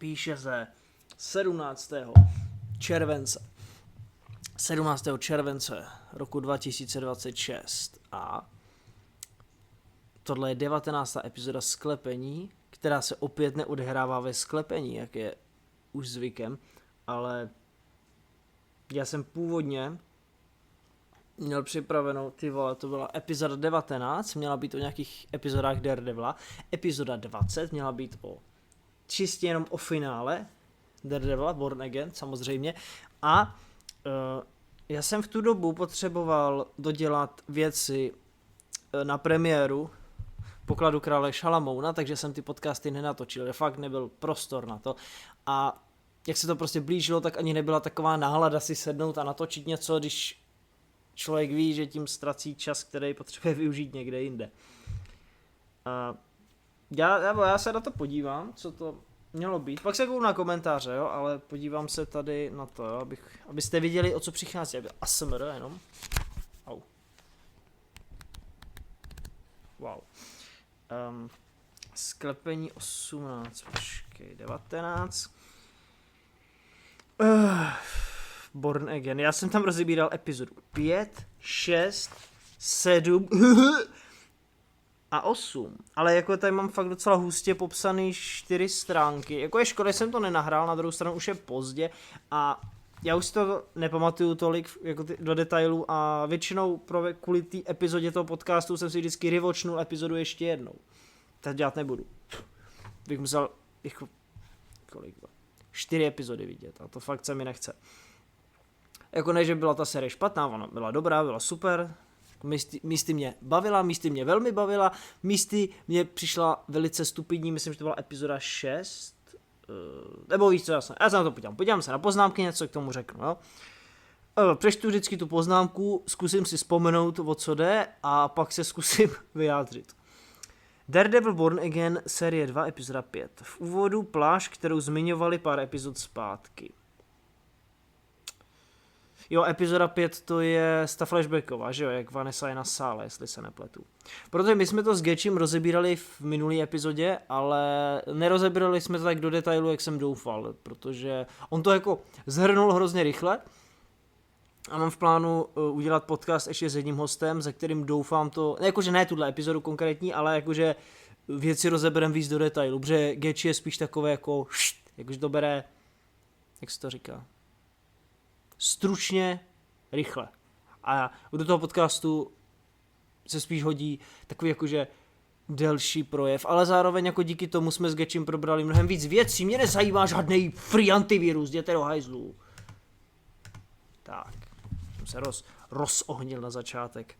píše se 17. července. 17. července roku 2026 a tohle je 19. epizoda Sklepení, která se opět neodehrává ve sklepení, jak je už zvykem, ale já jsem původně měl připravenou, ty vole, to byla epizoda 19, měla být o nějakých epizodách Daredevila, epizoda 20 měla být čistě jenom o finále Daredevila, Born Again samozřejmě, a já jsem v tu dobu potřeboval dodělat věci na premiéru Pokladu krále Šalamouna, takže jsem ty podcasty nenatočil, fakt nebyl prostor na to a jak se to prostě blížilo, tak ani nebyla taková nálada si sednout a natočit něco, když člověk ví, že tím ztrací čas, který potřebuje využít někde jinde. Já se na to podívám, co to mělo být. Pak se kouknu na komentáře, jo, ale podívám se tady na to, jo, abyste viděli, o co přichází. ASMR jenom. Au. Wow. Sklepení 18, počkej, 19. Born Again. Já jsem tam rozebíral epizodu 5, 6, 7 a 8. Ale jako tady mám fakt docela hustě popsaný 4 stránky. Jako je škoda, že jsem to nenahrál, na druhou stranu už je pozdě a já už si to nepamatuju tolik jako do detailů a většinou kvůli té epizodě toho podcastu jsem si vždycky rewatchnul epizodu ještě jednou. Tak dělat nebudu. Bych musel jako, kolik 4 epizody vidět a to fakt se mi nechce. Jako ne, že byla ta série špatná, ona byla dobrá, byla super, místy mě bavila, místy mě velmi bavila, místy mě přišla velice stupidní, myslím, že to byla epizoda 6, nebo víš co, já se na to podívám se na poznámky, něco k tomu řeknu, jo. Přečtu vždycky tu poznámku, zkusím si vzpomenout, o co jde a pak se zkusím vyjádřit. Daredevil Born Again, série 2, epizoda 5. V úvodu pláž, kterou zmiňovali pár epizod zpátky. Jo, epizoda 5 to je ta flashbacková, že jo, jak Vanessa je na sále, jestli se nepletu. Protože my jsme to s Getchim rozebírali v minulý epizodě, ale nerozebírali jsme to tak do detailu, jak jsem doufal, protože on to jako zhrnul hrozně rychle a mám v plánu udělat podcast ještě s jedním hostem, se kterým doufám to, jakože ne tuhle epizodu konkrétní, ale jakože věci rozeberem víc do detailu, protože Getchi je spíš takové jako, jakože to bere, jak se to říká, stručně, rychle. A do toho podcastu se spíš hodí takový jakože delší projev, ale zároveň jako díky tomu jsme s Getchim probrali mnohem víc věcí. Mě nezajímá žádnej free antivirus, jděte do hajzlu. Tak, jsem se rozohnil na začátek.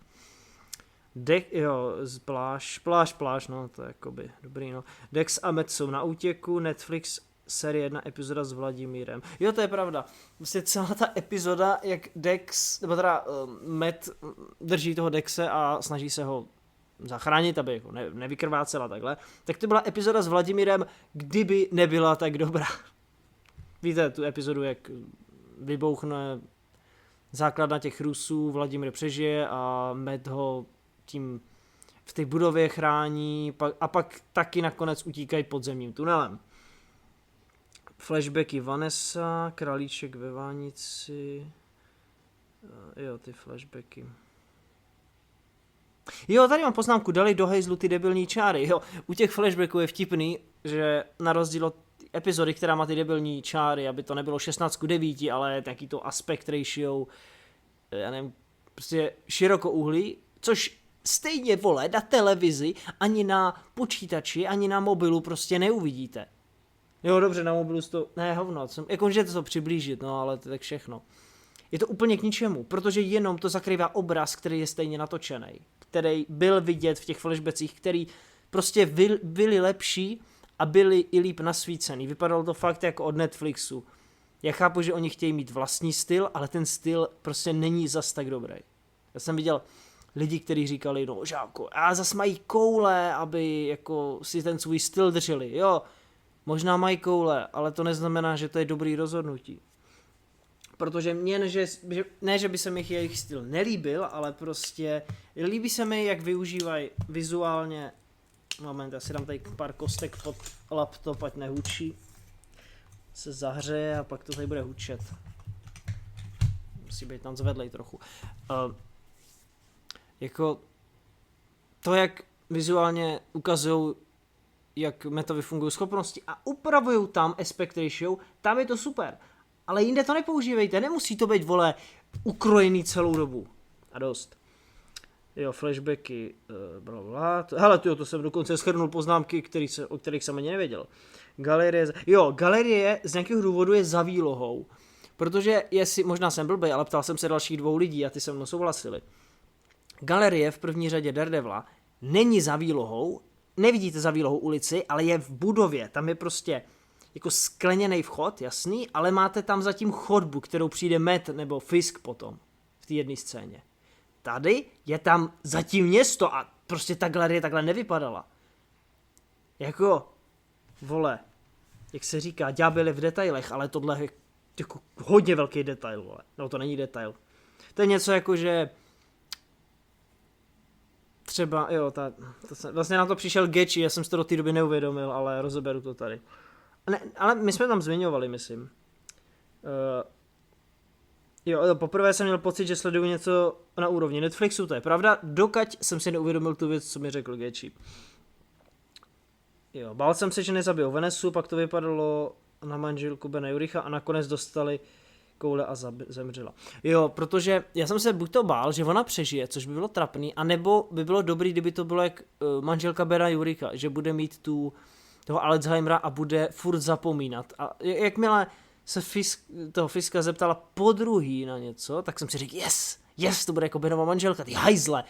Pláž, no, to je jakoby dobrý, no. Dex a Matt jsou na útěku, Netflix série 1 epizoda s Vladimírem. Jo, to je pravda. Vlastně celá ta epizoda, jak Dex, nebo teda Matt drží toho Dexe a snaží se ho zachránit, aby jako nevykrvácela takhle, tak to byla epizoda s Vladimírem, kdyby nebyla tak dobrá. Víte, tu epizodu, jak vybouchne základna těch Rusů, Vladimír přežije a Matt ho tím v té budově chrání a pak taky nakonec utíkají podzemním tunelem. Flashbacky Vanessa, Králíček ve Vánici, jo, ty flashbacky. Jo, tady mám poznámku, dali do hejzlu ty debilní čáry, jo, u těch flashbacků je vtipný, že na rozdíl od epizody, která má ty debilní čáry, aby to nebylo 16:9, ale taky to aspect ratio, já nevím, prostě širokouhlý, což stejně, vole, na televizi, ani na počítači, ani na mobilu prostě neuvidíte. Jo, dobře, na mobilu to, ne, hovno, jako můžete to přiblížit, no, ale to je tak všechno. Je to úplně k ničemu, protože jenom to zakrývá obraz, který je stejně natočený, který byl vidět v těch flashbackích, který prostě byli lepší a byli i líp nasvícený. Vypadalo to fakt jako od Netflixu. Já chápu, že oni chtějí mít vlastní styl, ale ten styl prostě není zas tak dobrý. Já jsem viděl lidi, kteří říkali, no, že jako, a zas mají koule, aby jako si ten svůj styl drželi, jo. Možná mají koule, ale to neznamená, že to je dobrý rozhodnutí. Protože mě, ne, že by se mi jejich styl nelíbil, ale prostě líbí se mi, jak využívají vizuálně. Moment, já si dám tady pár kostek pod laptop, ať nehučí. se zahřeje a pak to tady bude hučet. Musí být tam zvedlej trochu. Jako to, jak vizuálně ukazují, jak metovi fungují schopnosti a upravují tam aspect ratio, tam je to super. Ale jinde to nepoužívejte, nemusí to být, vole, ukrojený celou dobu. A dost. Jo, flashbacky, blablabla. Hele, to jsem dokonce shrnul poznámky, o kterých jsem ani nevěděl. Galerie z nějakého důvodu je za výlohou. Protože možná jsem blbej, ale ptal jsem se dalších 2 lidí a ty se mnou souhlasili. Galerie v první řadě Daredevila není za výlohou, nevidíte za výlohou ulici, ale je v budově, tam je prostě jako skleněný vchod, jasný, ale máte tam zatím chodbu, kterou přijde Matt nebo Fisk potom v té jedné scéně. Tady je tam zatím město a prostě ta galerie takhle nevypadala. Jako, vole, jak se říká, ďábel je v detailech, ale tohle je jako hodně velký detail, vole. No to není detail. To je něco jako, že třeba, jo, vlastně na to přišel Gechi, já jsem si to do té doby neuvědomil, ale rozeberu to tady. Ne, ale my jsme tam zmiňovali, myslím. Poprvé jsem měl pocit, že sleduju něco na úrovni Netflixu, to je pravda, dokud jsem si neuvědomil tu věc, co mi řekl Gechi. Jo, bál jsem se, že nezabijou Vanessu, pak to vypadalo na manželku Bena Uricha a nakonec dostali koule a zemřela. Jo, protože já jsem se buď to bál, že ona přežije, což by bylo trapný, anebo by bylo dobrý, kdyby to bylo jak manželka Bena Uricha, že bude mít toho Alzheimera a bude furt zapomínat. A jakmile se toho Fiska zeptala podruhý na něco, tak jsem si řekl, yes, to bude jako Benova manželka, ty hajzle.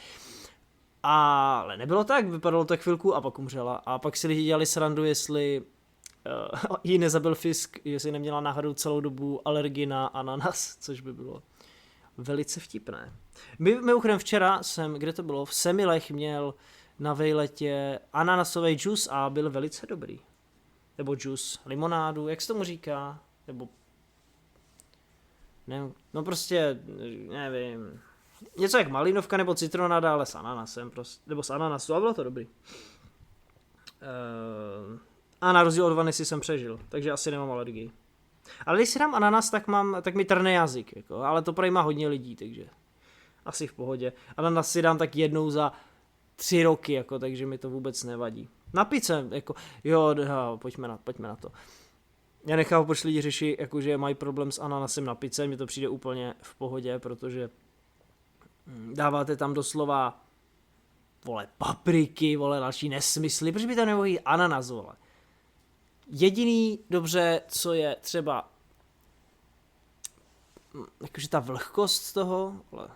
Ale nebylo tak, vypadalo to chvilku a pak umřela. A pak si lidi dělali srandu, jestli ji nezabil Fisk, jestli neměla náhodou celou dobu alergii na ananas, což by bylo velice vtipné. Mimochodem včera jsem, kde to bylo, v Semilech měl na vejletě ananasový džus a byl velice dobrý. Nebo džus, limonádu, jak se tomu říká? Nebo ne, no prostě, nevím, něco jak malinovka nebo citronáda, ale s ananasem prostě, nebo s ananasu a bylo to dobrý. A na rozdíl od Vanessy jsem přežil, takže asi nemám alergii. Ale když si dám ananas, tak mi trne jazyk, jako, ale to prý má hodně lidí, takže asi v pohodě. Ananas si dám tak jednou za 3 roky, jako, takže mi to vůbec nevadí. Na pice, jako, pojďme na to. Já nechápu, proč lidi řeší, jako, že mají problém s ananasem na pice, mně to přijde úplně v pohodě, protože dáváte tam doslova, vole, papriky, vole, další nesmysly, proč by tam nemohl jít ananas, vole. Jediný dobře, co je třeba, jakože ta vlhkost toho, vole.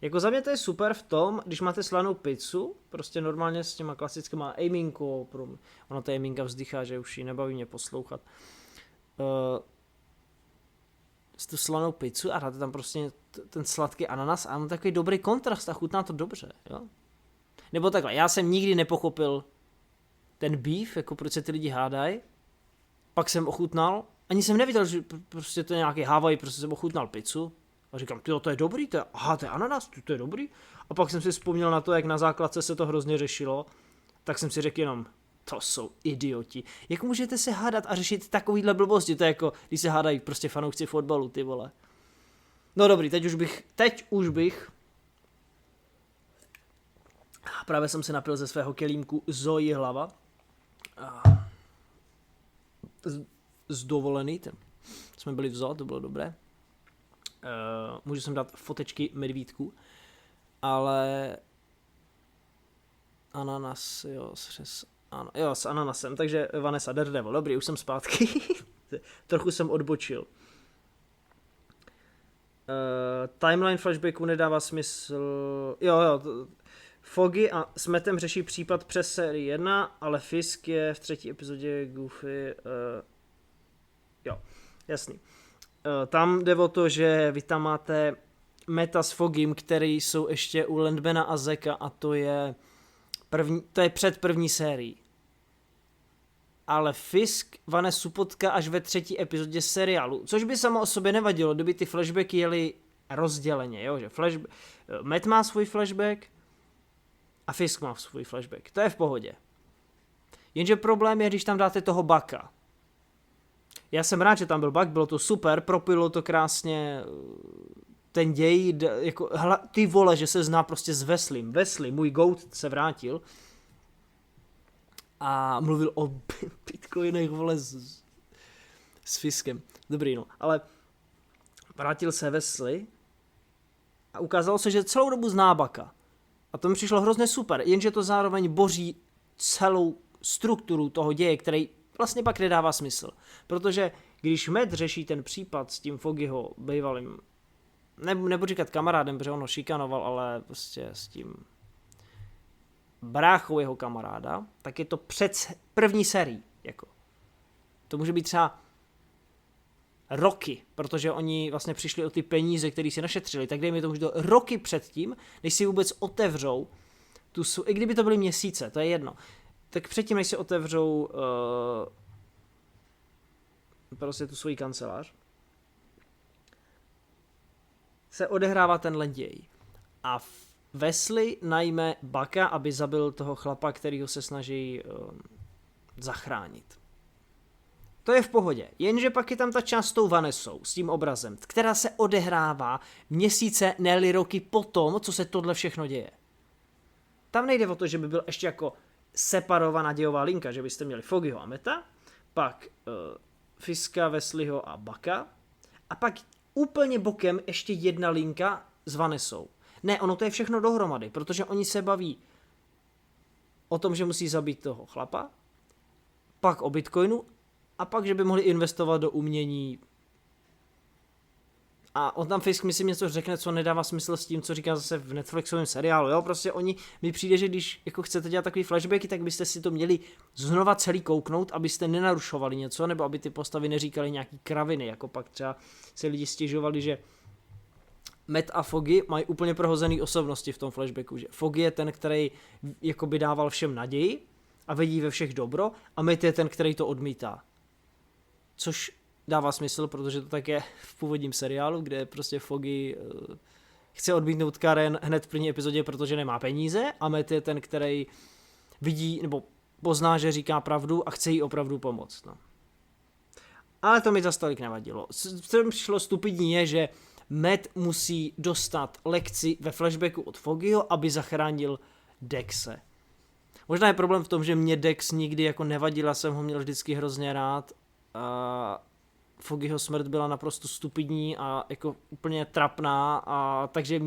Jako za mě to je super v tom, když máte slanou pizzu, prostě normálně s těma klasickýma aiminkou, ona ta aiminka vzdychá, že už ji nebaví mě poslouchat. S tu slanou pizzu a dáte tam prostě ten sladký ananas a mám takový dobrý kontrast a chutná to dobře, jo. Nebo takhle, já jsem nikdy nepochopil ten beef, jako proč se ty lidi hádají, pak jsem ochutnal, ani jsem neviděl, že prostě to je nějaký Hawaii, prostě jsem ochutnal pizzu a říkám, to je dobrý, to je ananas, to je dobrý. A pak jsem si vzpomněl na to, jak na základce se to hrozně řešilo, tak jsem si řekl jenom, to jsou idioti. Jak můžete se hádat a řešit takovýhle blbosti, to je jako, když se hádají prostě fanoušci fotbalu, ty vole. No dobrý, teď už bych. Právě jsem se napil ze svého kelímku Zoe hlava. Z dovolený, jsme byli v zoo, to bylo dobré. Můžu sem dát fotečky medvídku, ale ananas, s ananasem, takže Vanessa Daredevil, dobrý, už jsem zpátky, trochu jsem odbočil. Timeline flashbacku nedává smysl, Foggy a s Mattem řeší případ přes sérii 1, ale Fisk je v 3. epizodě Goofy, jasný. Tam jde o to, že vy tam máte Matta s Foggym, který jsou ještě u Landmana a Zeka a to je před první sérií. Ale Fisk Vanessu potká až ve 3. epizodě seriálu, což by samo o sobě nevadilo, kdyby ty flashbacky jeli rozděleně, jo, že Matt má svůj flashback a Fisk má svůj flashback, to je v pohodě. Jenže problém je, když tam dáte toho Bucka. já jsem rád, že tam byl Buck, bylo to super, propilo to krásně ten děj, jako, ty vole, že se zná prostě s Wesley. Wesley, můj goat, se vrátil a mluvil o bitcoinech, vole, s Fiskem. Dobrý, no, ale vrátil se Wesley a ukázalo se, že celou dobu zná Bucka. A to mi přišlo hrozně super, jenže to zároveň boří celou strukturu toho děje, který vlastně pak nedává smysl. Protože když Matt řeší ten případ s tím Foggyho bývalým, nebudu říkat kamarádem, protože on ho šikanoval, ale prostě s tím bráchou jeho kamaráda, tak je to před první sérií. Jako. To může být třeba roky, protože oni vlastně přišli o ty peníze, které si našetřili, tak dejme tomu, že to roky předtím, než si vůbec otevřou i kdyby to byly měsíce, to je jedno, tak předtím, než si otevřou prostě tu svoji kancelář, se odehrává tenhle děj. A Wesley najme Bucka, aby zabil toho chlapa, kterýho se snaží zachránit. To je v pohodě, jenže pak je tam ta část s tou Vanessou, s tím obrazem, která se odehrává měsíce, ne-li roky potom, co se tohle všechno děje. Tam nejde o to, že by byl ještě jako separovaná dějová linka, že byste měli Foggyho a Meta, pak Fiska, Wesleyho a Bucka a pak úplně bokem ještě jedna linka s Vanessou. Ne, ono to je všechno dohromady, protože oni se baví o tom, že musí zabít toho chlapa, pak o Bitcoinu a pak, že by mohli investovat do umění. A on tam Fisk, myslím, něco řekne, co nedává smysl s tím, co říká zase v Netflixovém seriálu, jo, prostě mi přijde, že když jako chcete dělat takový flashbacky, tak byste si to měli znova celý kouknout, abyste nenarušovali něco, nebo aby ty postavy neříkali nějaký kraviny, jako pak třeba se lidi stěžovali, že Matt a Foggy mají úplně prohozený osobnosti v tom flashbacku, že Foggy je ten, který jakoby dával všem naději a vidí ve všech dobro a Matt je ten, který to odmítá. Což dává smysl, protože to tak je v původním seriálu, kde prostě Foggy chce odmítnout Karen hned v první epizodě, protože nemá peníze a Matt je ten, který vidí nebo pozná, že říká pravdu a chce jí opravdu pomoct. No. Ale to mi zas tolik nevadilo. Co mi přišlo stupidní je, že Matt musí dostat lekci ve flashbacku od Foggyho, aby zachránil Dexe. Možná je problém v tom, že mě Dex nikdy jako nevadila, jsem ho měl vždycky hrozně rád. Foggyho smrt byla naprosto stupidní a jako úplně trapná, a takže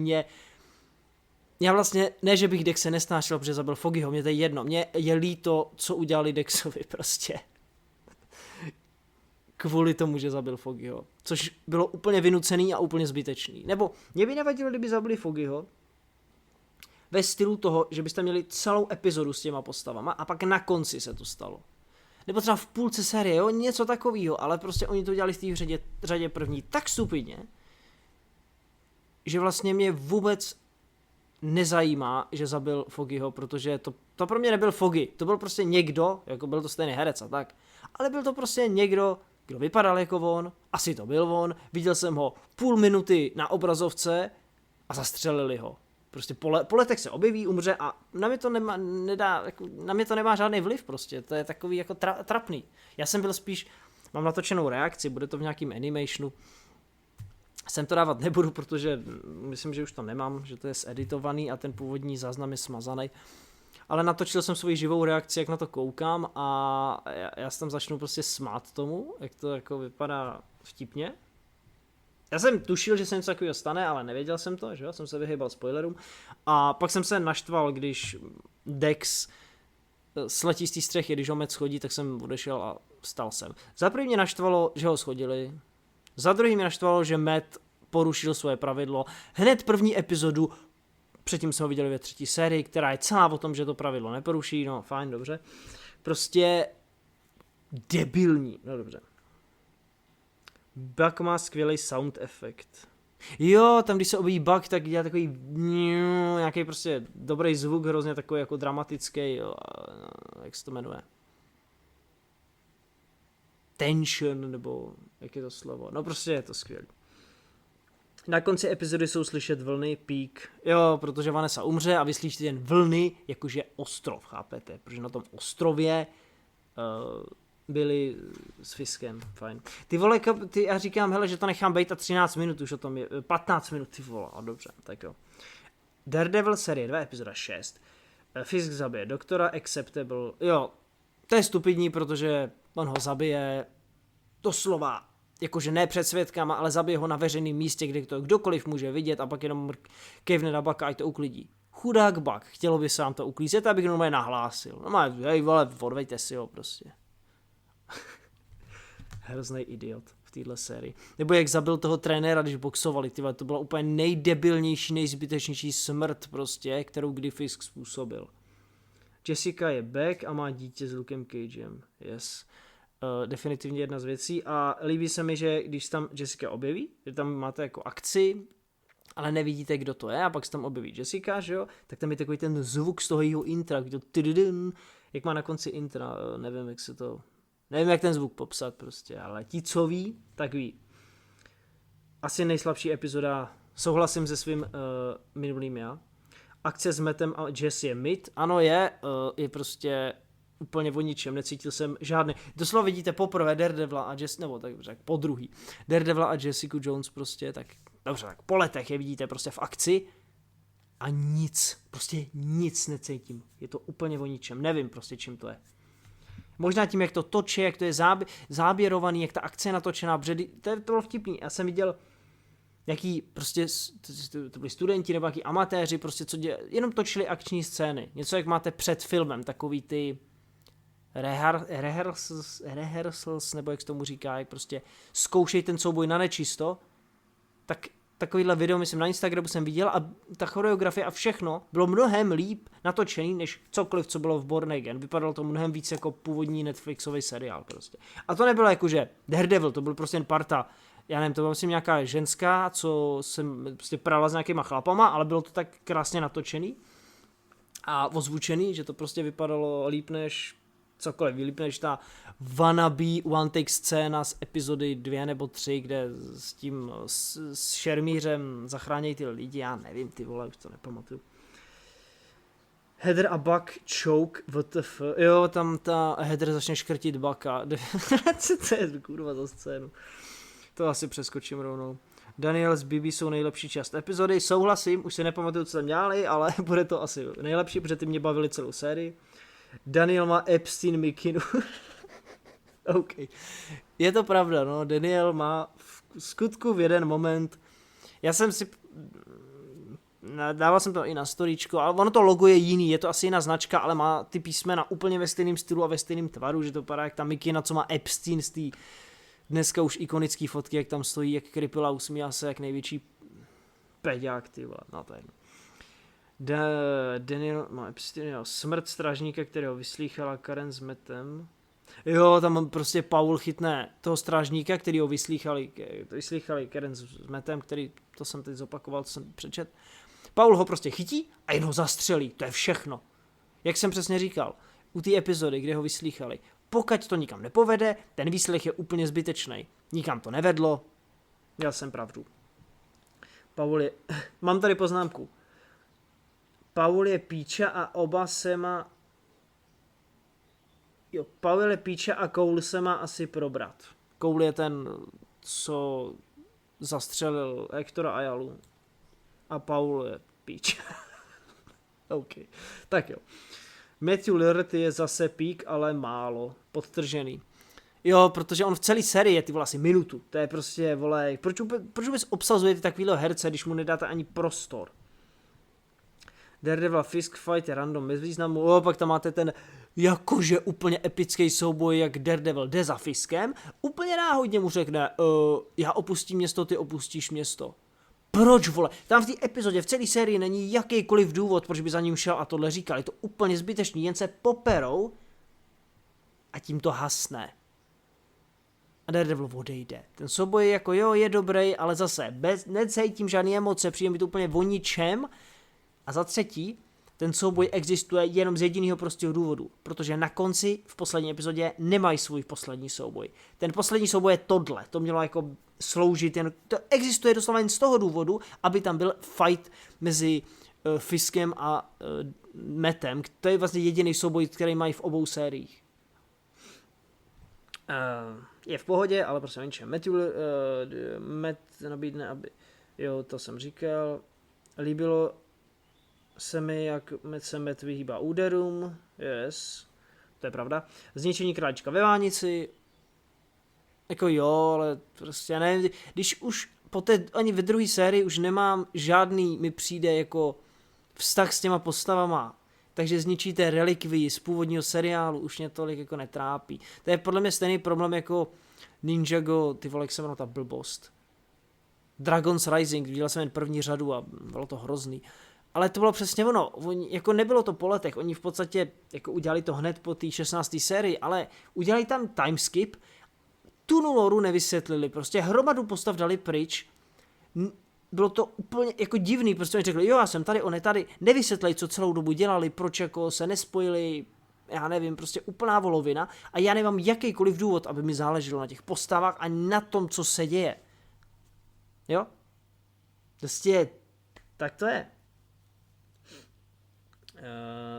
já vlastně, ne, že bych Dexe nesnášel, protože zabil Foggyho, mě to je jedno, mě je líto, co udělali Dexovi prostě. Kvůli tomu, že zabil Foggyho, což bylo úplně vynucený a úplně zbytečný. Nebo mě by nevadilo, kdyby zabili Foggyho ve stylu toho, že byste měli celou epizodu s těma postavama a pak na konci se to stalo. Nebo třeba v půlce série, jo, něco takového, ale prostě oni to dělali v té řadě první tak stupidně, že vlastně mě vůbec nezajímá, že zabil Foggyho, protože to pro mě nebyl Foggy, to byl prostě někdo, jako byl to stejný herec a tak, ale byl to prostě někdo, kdo vypadal jako on, asi to byl on, viděl jsem ho půl minuty na obrazovce a zastřelili ho. Prostě po letech se objeví, umře a na mě to na mě to nemá žádný vliv prostě, to je takový jako trapný. Já jsem byl spíš, mám natočenou reakci, bude to v nějakým animationu, sem to dávat nebudu, protože myslím, že už to nemám, že to je zeditovaný a ten původní záznam je smazaný. Ale natočil jsem svoji živou reakci, jak na to koukám a já se tam začnu prostě smát tomu, jak to jako vypadá vtipně. Já jsem tušil, že se něco takového stane, ale nevěděl jsem to, že jo, jsem se vyhýbal spoilerům. A pak jsem se naštval, když Dex sletí z té střechy, když ho Matt schodí, tak jsem odešel a vstal jsem. Za první mě naštvalo, že ho schodili. Za druhý mě naštvalo, že Matt porušil svoje pravidlo. Hned první epizodu, předtím jsme ho viděli ve třetí sérii, která je celá o tom, že to pravidlo neporuší, no fajn, dobře. Prostě debilní, no dobře. Buck má skvělý sound efekt. Jo, tam když se objeví Buck, tak dělá takový nějaký prostě dobrý zvuk, hrozně takový jako dramatický, jo, jak se to jmenuje? Tension, nebo jak je to slovo? No prostě je to skvělý. Na konci epizody jsou slyšet vlny, pík, jo, protože Vanessa umře a vy slyšíte jen vlny, jakože ostrov, chápete? Protože na tom ostrově byly s Fiskem, fajn. Ty vole, já říkám, hele, že to nechám bejt a 13 minut už o tom je, 15 minut, ty vole, a dobře, tak jo. Daredevil série 2, epizoda 6. Fisk zabije doktora, Acceptable, jo, to je stupidní, protože on ho zabije doslova, jakože ne před svědkama, ale zabije ho na veřejném místě, kde to kdokoliv může vidět a pak jenom kejvne na Bucka, ať to uklidí. Chudák Buck, chtělo by se vám to uklízet, abych normálně nahlásil. No má, hej vole, odvejte si ho prostě. Hrozný idiot v téhle sérii. Nebo jak zabil toho trenéra, když boxovali, tyhle, to byla úplně nejdebilnější, nejzbytečnější smrt prostě, kterou kdy Fisk způsobil. Jessica je back a má dítě s Lukem Cagem. Yes. Definitivně jedna z věcí a líbí se mi, že když tam Jessica objeví, že tam máte jako akci, ale nevidíte, kdo to je a pak se tam objeví Jessica, že jo, tak tam je takový ten zvuk z toho jejího intra, jak má na konci intra, nevím, jak ten zvuk popsat prostě, ale ti, co ví, tak ví. Asi nejslabší epizoda, souhlasím se svým minulým já. Akce s Mattem a Jess je mid, ano je prostě úplně o ničem, necítil jsem žádný. Doslova vidíte poprvé Daredevila a Jessica, nebo tak po druhý. Daredevila a Jessica Jones prostě, tak dobře, tak po letech je vidíte prostě v akci a nic, prostě nic necítím. Je to úplně o ničem, nevím prostě čím to je. Možná tím, jak to točí, jak to je záběrovaný, jak ta akce je natočená, protože to bylo vtipný. Já jsem viděl jaký prostě, to byli studenti nebo jaký amatéři, prostě jenom točili akční scény. Něco jak máte před filmem, takový ty rehearsals, nebo jak se tomu říká, jak prostě zkoušej ten souboj na nečisto, tak takovýhle video, myslím, na Instagramu jsem viděl a ta choreografie a všechno bylo mnohem líp natočený, než cokoliv, co bylo v Born Again. Vypadalo to mnohem víc jako původní Netflixový seriál prostě. A to nebylo jakože Daredevil, to byl prostě jen parta, já nevím, to byla myslím nějaká ženská, co jsem prostě prala s nějakýma chlapama, ale bylo to tak krásně natočený a ozvučený, že to prostě vypadalo líp než cokoliv, líp než ta wannabe one take scéna z epizody 2 nebo 3, kde s tím s šermířem zachránějí ty lidi, já nevím, ty vole, už to nepamatuju. Heather a Buck choke, WTF, jo, tam ta Heather začne škrtit Bucka, co to je kurva za scénu, to asi přeskočím rovnou. Daniel s Bibi jsou nejlepší část epizody, souhlasím, už si nepamatuju, co tam dělali, ale bude to asi nejlepší, protože ty mě bavili celou sérii. Daniel má Epstein mikinu. OK. Je to pravda, no. Daniel má v skutku v jeden moment. Já jsem si dával jsem to i na storíčko, ale ono to logo je jiný, je to asi jiná značka, ale má ty písmena úplně ve stejném stylu a ve stejném tvaru, že to vypadá jak ta mikina, co má Epstein z té dneska už ikonický fotky, jak tam stojí, jak krypila, usmívá se, jak největší peďák, ty vole, no to je jedno. Daniel má smrt strážníka, kterého vyslýchala Karen s Mattem. Jo, tam prostě Paul chytne toho strážníka, který ho vyslýchali Karen s Mattem, který, to jsem teď zopakoval, to jsem přečet. Paul ho prostě chytí a jen ho zastřelí, to je všechno. Jak jsem přesně říkal, u té epizody, kde ho vyslýchali, pokud to nikam nepovede, ten výslech je úplně zbytečný. Nikam to nevedlo, měl jsem pravdu. Paul je, mám tady poznámku. Paul je píča a oba se má... Jo, Paul je píča a Cole se má asi probrat. Cole je ten, co zastřelil Hectora Ayalu. A Paul je píča. OK, tak jo. Matthew Lillard je zase pík, ale málo. Podtržený. Jo, protože on v celé sérii je ty vole asi minutu. To je prostě, vole, proč vůbec obsazujete takovýhle herce, když mu nedáte ani prostor? Daredevil Fisk fight je random bez významu, pak tam máte ten jakože úplně epický souboj, jak Daredevil jde za Fiskem, úplně náhodně mu řekne, já opustím město, ty opustíš město. Proč, vole? Tam v té epizodě, v celé sérii není jakýkoliv důvod, proč by za ním šel a tohle říkal, je to úplně zbytečný, jen se poperou a tím to hasne. A Daredevil odejde. Ten souboj je jako jo, je dobrý, ale zase necítím žádný emoce, přijde mi to úplně o ničem. A za třetí, ten souboj existuje jenom z jediného prostého důvodu, protože na konci v poslední epizodě nemají svůj poslední souboj. Ten poslední souboj je tohle, to mělo jako sloužit, to existuje doslova jen z toho důvodu, aby tam byl fight mezi Fiskem a Mattem, to je vlastně jediný souboj, který mají v obou sériích. Je v pohodě, ale prostě ničem. Matt nabídne, aby... Jo, to jsem říkal. Líbilo se mi, jak se Matt vyhýbá úderům. Yes, to je pravda. Zničení králíčka ve Vánici. Jako jo, ale prostě já nevím, když už ani ve druhé sérii už nemám žádný, mi přijde jako vztah s těma postavama, takže zničíte relikvii z původního seriálu, už mě tolik jako netrápí. To je podle mě stejný problém jako Ninjago, ty vole, jak se jmenuje ta blbost. Dragon's Rising, viděl jsem jen první řadu a bylo to hrozný. Ale to bylo přesně ono, jako nebylo to po letech, oni v podstatě jako udělali to hned po té 16. sérii, ale udělali tam timeskip, tu loru nevysvětlili, prostě hromadu postav dali pryč, bylo to úplně jako divný, prostě oni řekli, jo, já jsem tady, on je tady, nevysvětlili, co celou dobu dělali, proč jako se nespojili, já nevím, prostě úplná volovina a já nemám jakýkoliv důvod, aby mi záleželo na těch postavách a na tom, co se děje. Jo? Prostě, tak to je.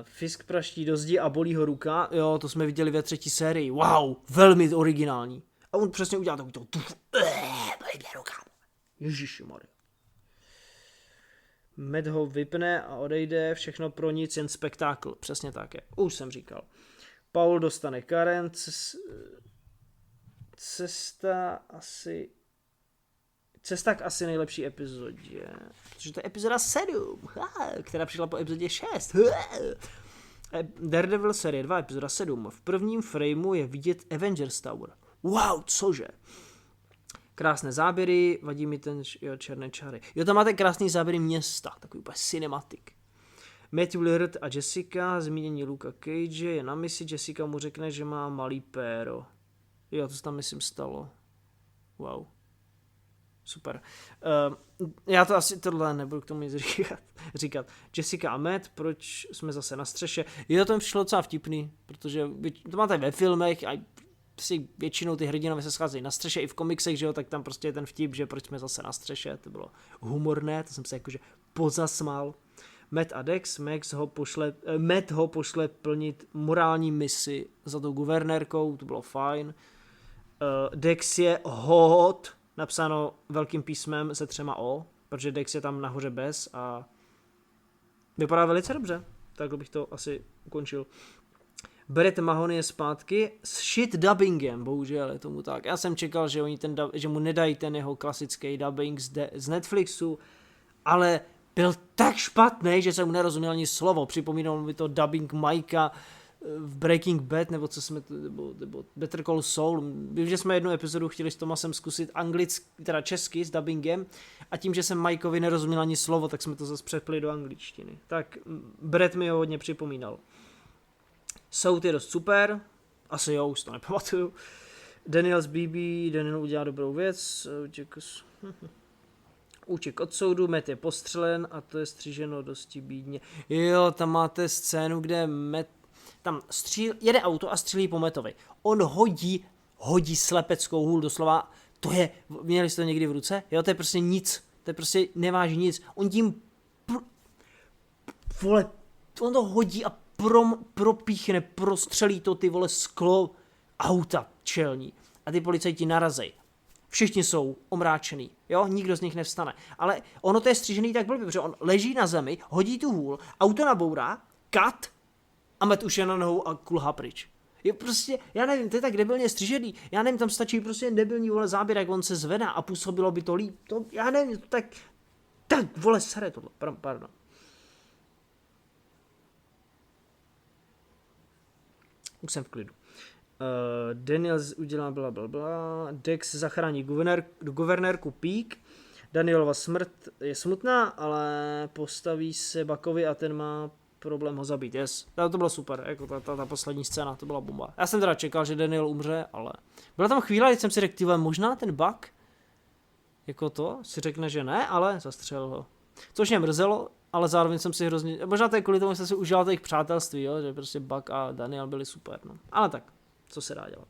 Fisk praští do zdi a bolí ho ruka, jo, to jsme viděli ve 3. sérii, wow, velmi originální. A on přesně udělal takový to, bolí mě ruka. Ježišimarja. Matt ho vypne a odejde, všechno pro nic, jen spektákl. Přesně tak je. Už jsem říkal. Paul dostane Karen, cesta k asi nejlepší epizodě. Protože to je epizoda 7, která přišla po epizodě 6. Daredevil série 2, epizoda 7. V prvním frameu je vidět Avengers Tower. Wow, cože? Krásné záběry, vadí mi ten černé čáry. Jo, tam máte krásný záběry města, takový úplně cinematic. Matthew Lillard a Jessica, zmínění Luka Cage, je na misi, Jessica mu řekne, že má malý péro. Jo, to se tam myslím stalo. Wow. Super. Já to asi tohle nebudu k tomu nic říkat. Jessica a Matt, proč jsme zase na střeše? Jo, to mi přišlo docela vtipný, protože to máte ve filmech a si většinou ty hrdinové se scházejí na střeše i v komiksech, že jo, tak tam prostě je ten vtip, že proč jsme zase na střeše, to bylo humorné, to jsem se jakože pozasmál. Matt a Dex, Matt ho pošle plnit morální misi za tou guvernérkou, to bylo fajn. Dex je hot, napsáno velkým písmem se 3 O, protože Dex je tam nahoře bez a vypadá velice dobře, tak bych to asi ukončil. Brett Mahoney je zpátky s shit dubbingem, bohužel je tomu tak. Já jsem čekal, že že mu nedají ten jeho klasický dubbing z Netflixu, ale byl tak špatný, že jsem mu nerozuměl ani slovo. Připomínal mi to dubbing Mikea v Breaking Bad, nebo co jsme nebo Better Call Saul. Vím, že jsme jednu epizodu chtěli s Tomasem zkusit anglicky, teda česky s dubbingem a tím, že jsem Mikeovi nerozuměl ani slovo, tak jsme to zase přepli do angličtiny. Tak Brett mi ho hodně připomínal. Soud je dost super, asi jo, už to nepamatuju. Daniel udělá dobrou věc, útěk od soudu, Matt je postřelen a to je stříženo dosti bídně. Jo, tam máte scénu, kde Matt tam jede auto a střílí po Mattovi. On hodí slepeckou hůl, doslova, měli jste to někdy v ruce? Jo, to je prostě nic, to je prostě neváží nic. On tím, on to hodí a propíchne, prostřelí to ty vole sklo auta čelní a ty policajti narazej. Všichni jsou omráčený, jo, nikdo z nich nevstane. Ale ono to je střížený tak blbě, protože on leží na zemi, hodí tu hůl, auto nabourá, cut a Matt už je na nohou a kulhá pryč. Je prostě, já nevím, to je tak debilně střížený, já nevím, tam stačí prostě debilní vole záběr, jak on se zvedá a působilo by to líp, to, já nevím, to tak vole sere tohle, pardon. Už jsem v klidu. Daniel udělá blablabla. Dex zachrání guvernérku Peak. Danielova smrt je smutná, ale postaví se Buckovi a ten má problém ho zabít. Yes. To bylo super, jako ta poslední scéna, to byla bomba. Já jsem teda čekal, že Daniel umře, ale byla tam chvíle, kdy jsem si řekl, možná ten Buck jako to si řekne, že ne, ale zastřelil ho. Což mě mrzelo, ale zároveň jsem si hrozně, možná to je kvůli tomu, že jsem si užíval jejich přátelství, jo? Že prostě Buck a Daniel byli super, no. Ale tak, co se dá dělat.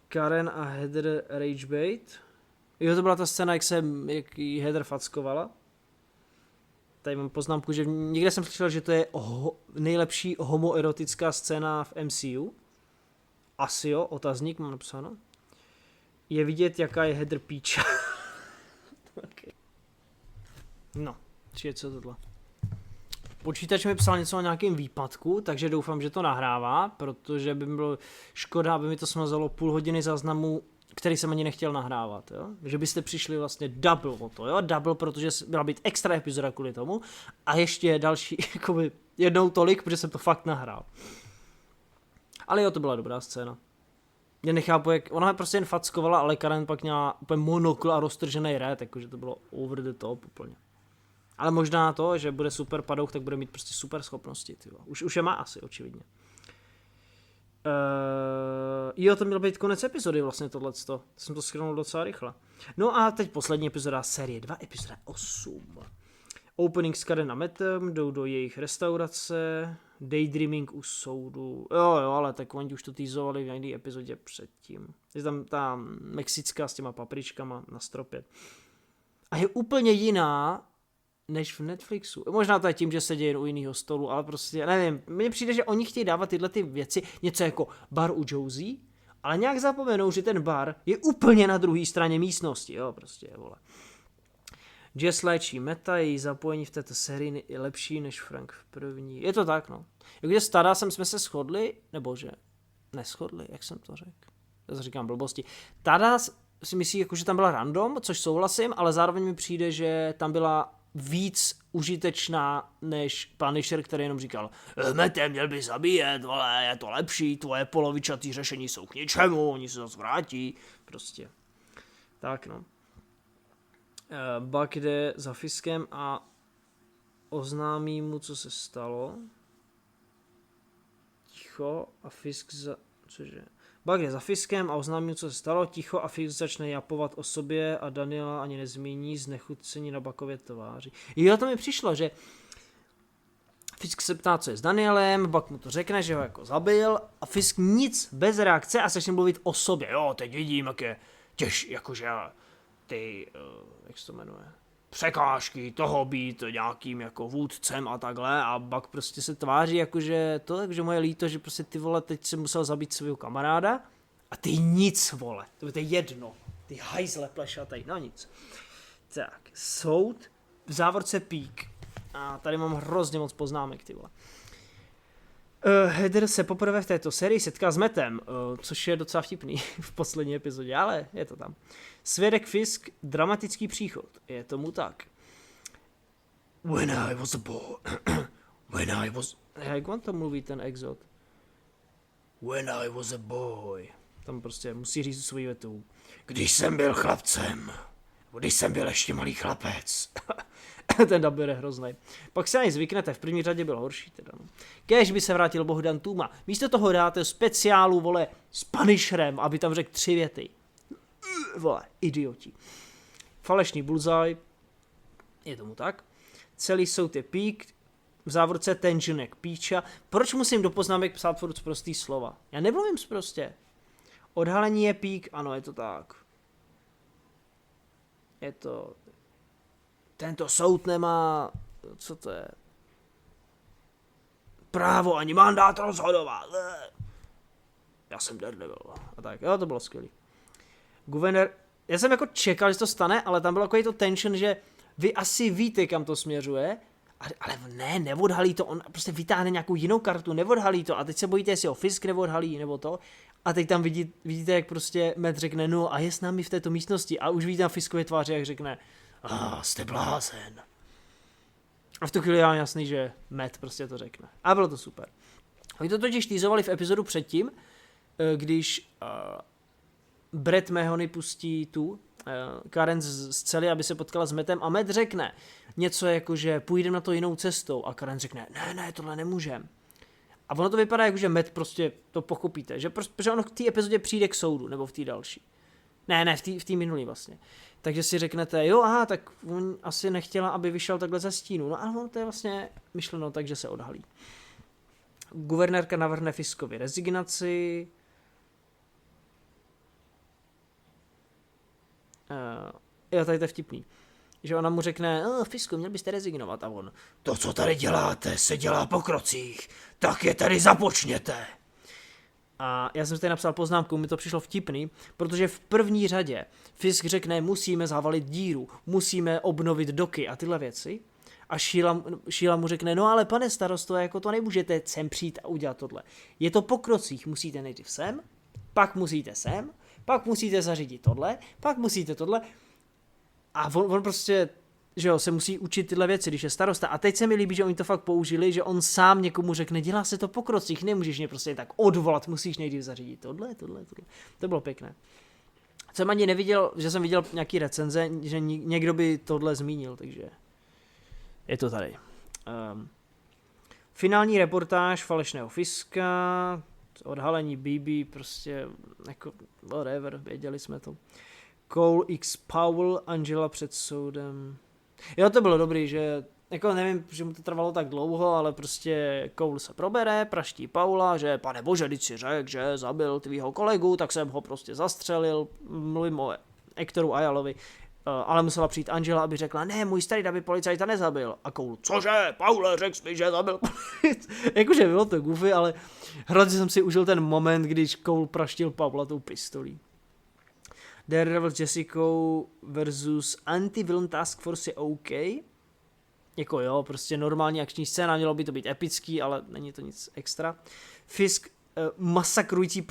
Karen a Heather Ragebait. Jo, to byla ta scéna, jak jí Heather fackovala. tady mám poznámku, že někde jsem slyšel, že to je nejlepší homoerotická scéna v MCU. Asi jo, otazník mám napsáno. Je vidět, jaká je Heather Peach. Okay. No, či co tohle. Počítač mi psal něco o nějakém výpadku, takže doufám, že to nahrává, protože by bylo škoda, aby mi to smazalo půl hodiny záznamu, který jsem ani nechtěl nahrávat, jo? Že byste přišli vlastně double o to, jo? Double, protože měla být extra epizoda kvůli tomu a ještě další, jakoby jednou tolik, protože jsem to fakt nahrál. Ale jo, to byla dobrá scéna. Já nechápu, jak ona prostě jen fackovala, ale Karen pak měla úplně monokl a roztržený rét, jakože to bylo over the top úplně. Ale možná to, že bude super padouch, tak bude mít prostě super schopnosti, tyjo. Už je má asi, očividně. Jo, to měl být konec epizody vlastně tohleto. Jsem to schrnul docela rychle. No a teď poslední epizoda série 2, epizoda 8. Opening s Karen a Mattem, jdou do jejich restaurace, daydreaming u soudu. Jo, ale tak oni už to teasovali v jiné epizodě předtím. Je tam ta mexická s těma papričkama na stropě. A je úplně jiná než v Netflixu. Možná to je tím, že se děje u jiného stolu, ale prostě, nevím, mně přijde, že oni chtějí dávat tyhle ty věci, něco jako bar u Josie, ale nějak zapomenou, že ten bar je úplně na druhé straně místnosti, jo, prostě, vole. Jess léčí Meta, její zapojení v této sérii je lepší než Frank v první. Je to tak, no. Když stará jsme se shodli, nebo že neschodli, jak jsem to řekl? Já říkám blbosti. Tada si myslí, jako, že tam byla random, což souhlasím, ale zároveň mi přijde, že tam byla víc užitečná než Punisher, který jenom říkal Mete, měl by zabíjet, ale je to lepší, tvoje polovičatý řešení jsou k ničemu, oni se zase vrátí, prostě. Tak no. Buck jde za Fiskem a oznámí mu, co se stalo. Ticho a Fisk za... Cože? Buck jde za Fiskem a oznámí mu, co se stalo. Ticho a Fisk začne japovat o sobě a Daniela ani nezmíní znechucení na Buckově tváři. Jo, to mi přišlo, že Fisk se ptá, co je s Danielem, Buck mu to řekne, že ho jako zabil a Fisk nic, bez reakce a začne mluvit o sobě. Jo, teď vidím, jak je jakože ty, jak se to jmenuje, překážky toho být nějakým jako vůdcem a takhle a Buck prostě se tváří jakože to, takže moje líto, že prostě ty vole, teď jsem musel zabít svého kamaráda a ty nic, vole, to je jedno, ty hajzle plešatej, no nic. Tak, soud, v závorce pík a tady mám hrozně moc poznámek, ty vole. Heather se poprvé v této sérii setká s Mattem, což je docela vtipný v poslední epizodě, ale je to tam. Svědek Fisk, dramatický příchod, je tomu tak. When I was a boy, jak on to mluví ten exot? When I was a boy. Tam prostě musí říct svou větu. Když jsem byl chlapcem, když jsem byl ještě malý chlapec. Ten dub je hrozný. Pak se ani zvyknete, v první řadě byl horší teda. No. Kéž by se vrátil Bohdan Tuma. Místo toho dáte speciálu, vole, s Punisherem, aby tam řekl 3 věty. Vole, idioti. Falešný bullseye, je tomu tak. Celý soud je pík, v závorce tension jak píča. Proč musím do poznámek psát furt prostý slova? Já nemluvím prostě. Odhalení je pík, ano, je to tak. Je to... Tento soud nemá... Co to je? Právo ani mandát rozhodovat. Já jsem Daredevil. A tak, jo, to bylo skvělý. Guvernér... Já jsem jako čekal, že to stane, ale tam bylo takový to tension, že vy asi víte, kam to směřuje, ale ne, neodhalí to, on prostě vytáhne nějakou jinou kartu, neodhalí to a teď se bojíte, jestli ho Fisk neodhalí, nebo to. A teď tam vidíte, jak prostě Matt řekne, no a je s námi v této místnosti a už vidíte na Fiskově tváři, jak řekne, jste blázen. A v tu chvíli je jasný, že Matt prostě to řekne. A bylo to super. Oni to totiž teasovali v epizodu předtím, když Brett Mahoney pustí tu Karen z cely, aby se potkala s Mattem a Matt řekne něco jako, že půjdeme na to jinou cestou a Karen řekne, ne, tohle nemůžem. A ono to vypadá jako, že Matt prostě to pochopíte, že protože ono v té epizodě přijde k soudu, nebo v té další. Ne, v té minulý vlastně. Takže si řeknete, jo, aha, tak on asi nechtěla, aby vyšel takhle ze stínu. No ale to je vlastně myšleno tak, že se odhalí. Guvernérka navrhne Fiskovi rezignaci. Jo, tady to je vtipný. že ona mu řekne, Fisku, měl byste rezignovat, a on, to, co tady děláte, se dělá po krocích, tak je tady započněte. A já jsem si tady napsal poznámku, mi to přišlo vtipný, protože v první řadě Fisk řekne, musíme zavalit díru, musíme obnovit doky a tyhle věci. A Sheila mu řekne, no ale pane starosto, jako to nemůžete sem přijít a udělat tohle. Je to po krocích, musíte nejdřív sem, pak musíte sem, pak musíte zařídit tohle, pak musíte tohle. A on prostě, že jo, se musí učit tyhle věci, když je starosta. A teď se mi líbí, že oni to fakt použili, že on sám někomu řekne, dělá se to po krocích, nemůžeš mě prostě tak odvolat, musíš nejdřív zařídit tohle. To bylo pěkné. Jsem ani neviděl, že jsem viděl nějaký recenze, že někdo by tohle zmínil, takže je to tady. Finální reportáž falešného Fiska, odhalení BB, prostě jako whatever, věděli jsme to. Cole x Powell, Angela před soudem. Jo, to bylo dobrý, že jako nevím, že mu to trvalo tak dlouho, ale prostě Cole se probere, praští Paula, že pane bože, když si řekl, že zabil tvýho kolegu, tak jsem ho prostě zastřelil, mluvím o Hectoru Ayalovi, ale musela přijít Angela, aby řekla, ne, můj starý David policajta nezabil. A Cole, cože, Paule, řekl jsi mi, že zabil. Jakože bylo to goofy, ale hrozně jsem si užil ten moment, když Cole praštil Paula tou pistolí. Daredevil s Jessicou versus Anti-Villain Task Force je OK. Jako jo, prostě normální akční scéna, mělo by to být epický, ale není to nic extra. Fisk masakrující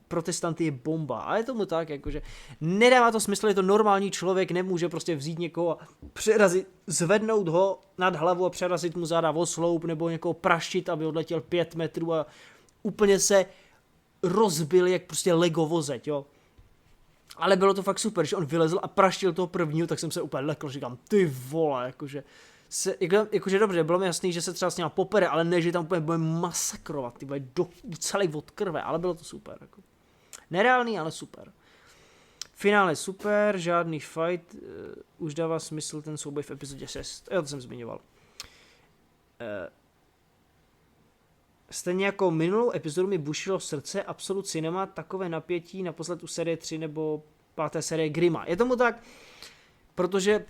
protestanty je bomba. A je tomu tak, jakože nedává to smysl, je to normální člověk, nemůže prostě vzít někoho a přerazit, zvednout ho nad hlavu a přerazit mu záda o sloup, nebo někoho praštit, aby odletěl 5 metrů a úplně se rozbil jak prostě Lego vozeť, jo. Ale bylo to fakt super, že on vylezl a praštil toho prvního, tak jsem se úplně lekl, říkám, ty vole, jakože dobře, bylo mi jasný, že se třeba s ním popere, ale ne, že tam úplně bude masakrovat, ty bude celý od krve, ale bylo to super. Jako. Nereálný, ale super. Finále super, žádný fight, už dává smysl ten souboj v epizodě 6, jo, to jsem zmiňoval. Stejně jako minulou epizodu mi bušilo srdce Absolute Cinema, takové napětí naposled u série 3 nebo 5. série Grima. Je tomu tak, protože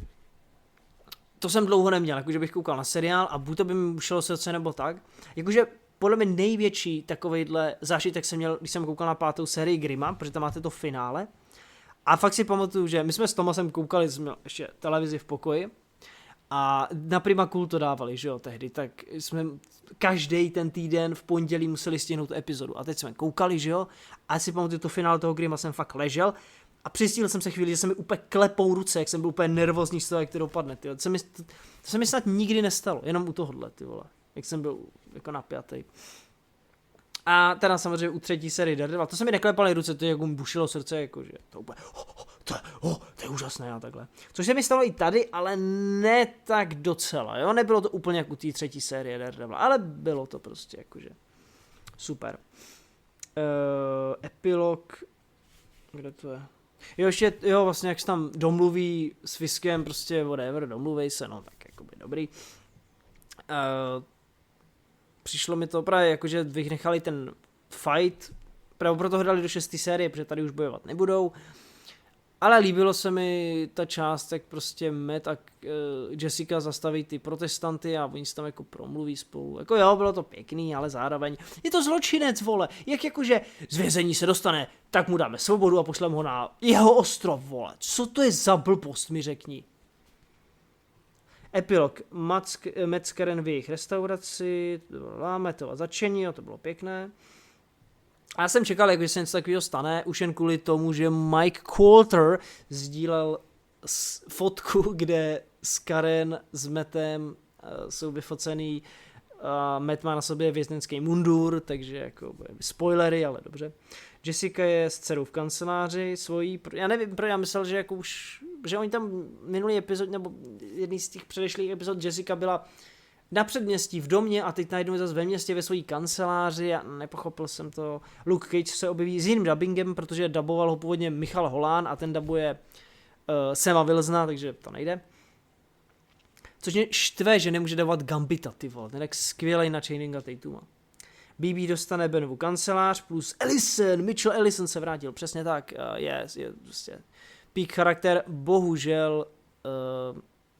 to jsem dlouho neměl, jakože bych koukal na seriál a buď to by mi bušilo srdce nebo tak. Jakože podle mě největší takovejhle zážitek jsem měl, když jsem koukal na 5. sérii Grima, protože tam máte to finále. A fakt si pamatuju, že my jsme s Tomasem koukali, jsme ještě televizi v pokoji, a na Prima Cool to dávali, že jo, tehdy, tak jsme každý ten týden v pondělí museli stihnout tu epizodu. A teď jsme koukali, že jo, a si pamatuju to finále toho Grima, jsem fakt ležel a přistíhl jsem se chvíli, že se mi úplně klepou ruce, jak jsem byl úplně nervózní z toho, jak to dopadne, tyjo. To se mi snad nikdy nestalo, jenom u tohohle, ty vole, jak jsem byl jako napjatý. A teda samozřejmě u 3. série Daredevil, to se mi neklepaly ruce, to jak mu bušilo srdce, jakože to úplně, to je úžasné a takhle. Což se mi stalo i tady, ale ne tak docela, jo, nebylo to úplně jak u té 3. série Daredevil, ale bylo to prostě jakože super. Epilog, kde to je? Jo, ještě, jo, vlastně jak se tam domluví s Fiskem, prostě whatever, domluvej se, no tak jakoby dobrý. Přišlo mi to právě jakože vynechali ten fight, právě proto ho dali do 6. série, protože tady už bojovat nebudou. Ale líbilo se mi ta část, jak prostě Matt a Jessica zastaví ty protestanty a oni se tam jako promluví spolu. Jako jo, bylo to pěkný, ale zároveň je to zločinec, vole. Jak jakože z vězení se dostane, tak mu dáme svobodu a pošleme ho na jeho ostrov, vole. Co to je za blbost, mi řekni. Epilog. Matt s Karen v jejich restauraci, Metova začení, jo, to bylo pěkné. A já jsem čekal, jak se něco takového stane, už jen kvůli tomu, že Mike Coulter sdílel fotku, kde s Karen, s Mattem jsou vyfocený. Matt má na sobě věznický mundur, takže jako spoilery, ale dobře. Jessica je s dcerou v kanceláři svojí, já nevím, proč já myslel, že jako už, že oni tam minulý epizod, nebo jedný z těch předešlých epizod Jessica byla na předměstí v domě a teď najednou je zase ve městě ve své kanceláři a nepochopil jsem to. Luke Cage se objeví s jiným dubbingem, protože daboval ho původně Michal Holán a ten dabuje Sama Wilsona, takže to nejde. Což mě štve, že nemůže dabovat Gambita, ty vole, ten tak skvělej na Channinga Tatuma. BB dostane Benovu kancelář plus Mitchell Ellison se vrátil, přesně tak, je prostě peak charakter, bohužel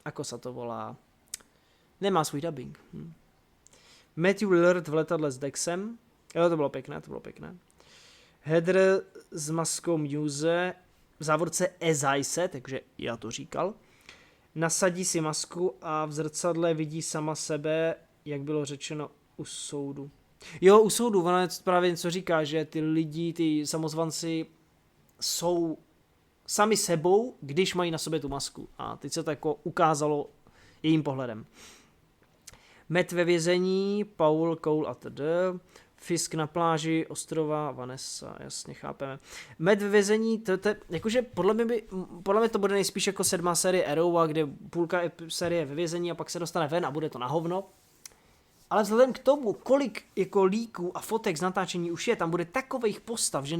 ako sa to volá, nemá svůj dubbing. Matthew Lillard v letadle s Dexem, jo, to bylo pěkné. Heather s maskou Muse, v závorce Ezajse, takže já to říkal, nasadí si masku a v zrcadle vidí sama sebe, jak bylo řečeno u soudu. Jo, u soudu, ona právě něco říká, že ty lidi, ty samozvanci jsou sami sebou, když mají na sobě tu masku. A teď se to jako ukázalo jejím pohledem. Matt ve vězení, Paul, Cole a td. Fisk na pláži, ostrova, Vanessa, jasně, chápeme. Matt ve vězení, jakože podle mě to bude nejspíš jako 7. série Arrow, kde půlka série ve vězení a pak se dostane ven a bude to na hovno. Ale vzhledem k tomu, kolik jako líků a fotek z natáčení už je, tam bude takových postav, že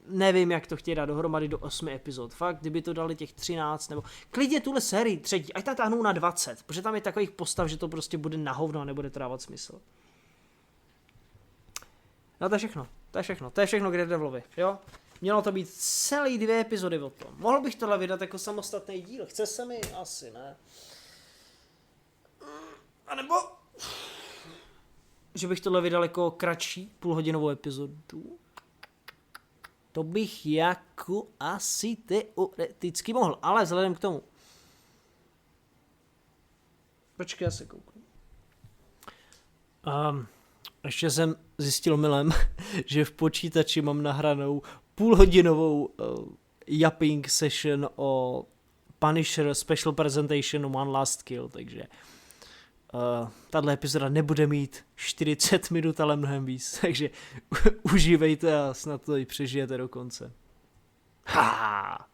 nevím, jak to chtějí dát dohromady do 8 epizod. Fakt, kdyby to dali těch 13, nebo klidně tuhle sérii třetí, ať tam táhnou na 20, protože tam je takových postav, že to prostě bude na hovno a nebude to dávat smysl. No to je všechno. To je všechno k Daredevilovi, jo? Mělo to být celý 2 epizody o tom. Mohl bych tohle vydat jako samostatný díl, chce se mi? Asi ne. A nebo že bych tohle vydal jako kratší půlhodinovou epizodu. To bych jako asi teoreticky mohl, ale vzhledem k tomu. Počkej, já se kouknu. Ještě jsem zjistil milem, že v počítači mám nahranou půlhodinovou yapping session o Punisher Special Presentation One Last Kill, takže tato epizoda nebude mít 40 minut, ale mnohem víc, takže užívejte a snad to i přežijete do konce. Ha!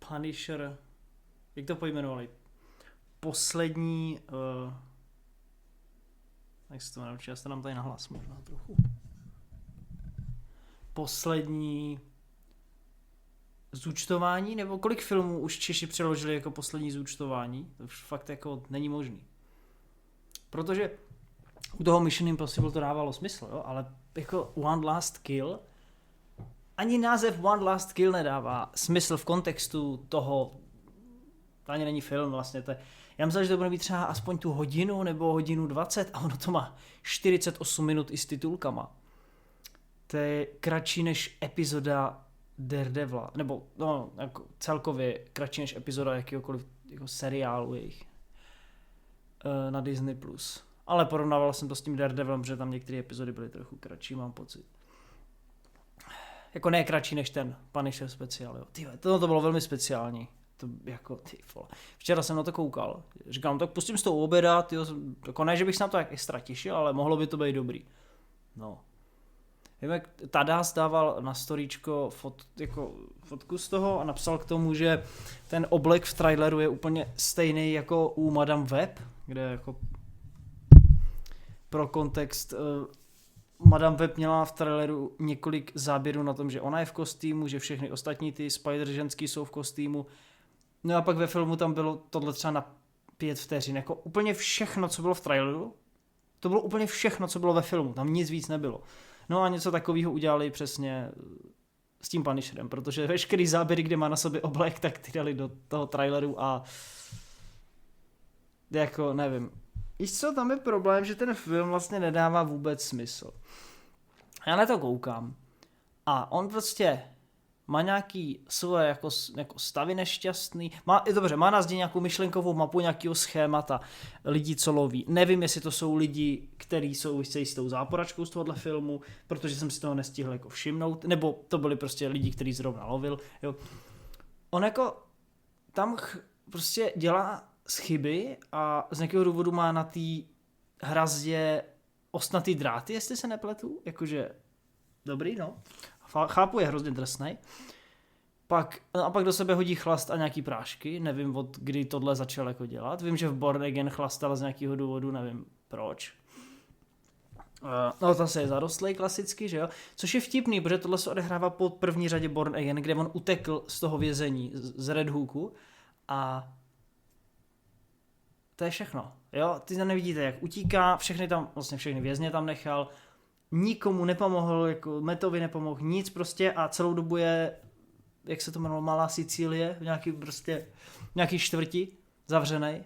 Punisher, jak to pojmenovali? Poslední, jak se to naučí, já se nám tady nahlas možná trochu. Poslední zúčtování, nebo kolik filmů už Češi přeložili jako poslední zúčtování? To už fakt jako není možný. Protože u toho Mission Impossible to dávalo smysl, jo? Ale jako One Last Kill, ani název One Last Kill nedává smysl v kontextu toho, to ani není film vlastně, to je, já myslel, že to bude být třeba aspoň tu hodinu nebo hodinu 20 a ono to má 48 minut i s titulkama. To je kratší než epizoda Daredevila, nebo no, jako celkově kratší než epizoda jakýkoliv jako seriálu jejich na Disney+. Ale porovnával jsem to s tím Daredevilem, protože tam některé epizody byly trochu kratší, mám pocit. Jako ne kratší než ten Punisher speciál, jo. Tyhle, to bylo velmi speciální. To jako, ty vole. Včera jsem na to koukal. Říkám, tak pustím s tou oběda, tyjo, jako ne, že bych se na to jak extra těšil, ale mohlo by to být dobrý. No. Vím, jak Tadas dával na storíčko fotku z toho a napsal k tomu, že ten oblek v traileru je úplně stejný jako u Madame Web, kde jako pro kontext Madame Web měla v traileru několik záběrů na tom, že ona je v kostýmu, že všechny ostatní ty Spider ženský jsou v kostýmu. No a pak ve filmu tam bylo tohle třeba na 5 vteřin. Jako úplně všechno, co bylo v traileru, to bylo úplně všechno, co bylo ve filmu. Tam nic víc nebylo. No a něco takového udělali přesně s tím Punisherem, protože veškerý záběry, kde má na sobě oblek, tak ty dali do toho traileru a jako nevím. Víš co, tam je problém, že ten film vlastně nedává vůbec smysl. Já na to koukám a on prostě má nějaký svoje jako stavy nešťastný, má na zdi nějakou myšlenkovou mapu, nějakého schémata lidí, co loví. Nevím, jestli to jsou lidi, kteří souvisejí s tou záporačkou z tohohle filmu, protože jsem si toho nestihl jako všimnout, nebo to byli prostě lidi, který zrovna lovil. Jo. On jako tam prostě dělá z chyby a z nějakého důvodu má na té hrazdě ostnatý dráty, jestli se nepletu, jakože dobrý, no. Chápu, je hrozně drsnej. Pak do sebe hodí chlast a nějaký prášky, nevím od kdy tohle začal jako dělat. Vím, že v Born Again chlastal z nějakého důvodu, nevím proč. No to se je zarostlej klasicky, že jo. Což je vtipný, protože tohle se odehrává po první řadě Born Again, kde on utekl z toho vězení, z Red Hooku a to je všechno, jo. Ty tam nevidíte, jak utíká, všechny vězně tam nechal, nikomu nepomohl, jako Mattovi nepomohl nic prostě a celou dobu je, jak se to jmenovalo, Malá Sicílie, v nějaký čtvrti, zavřenej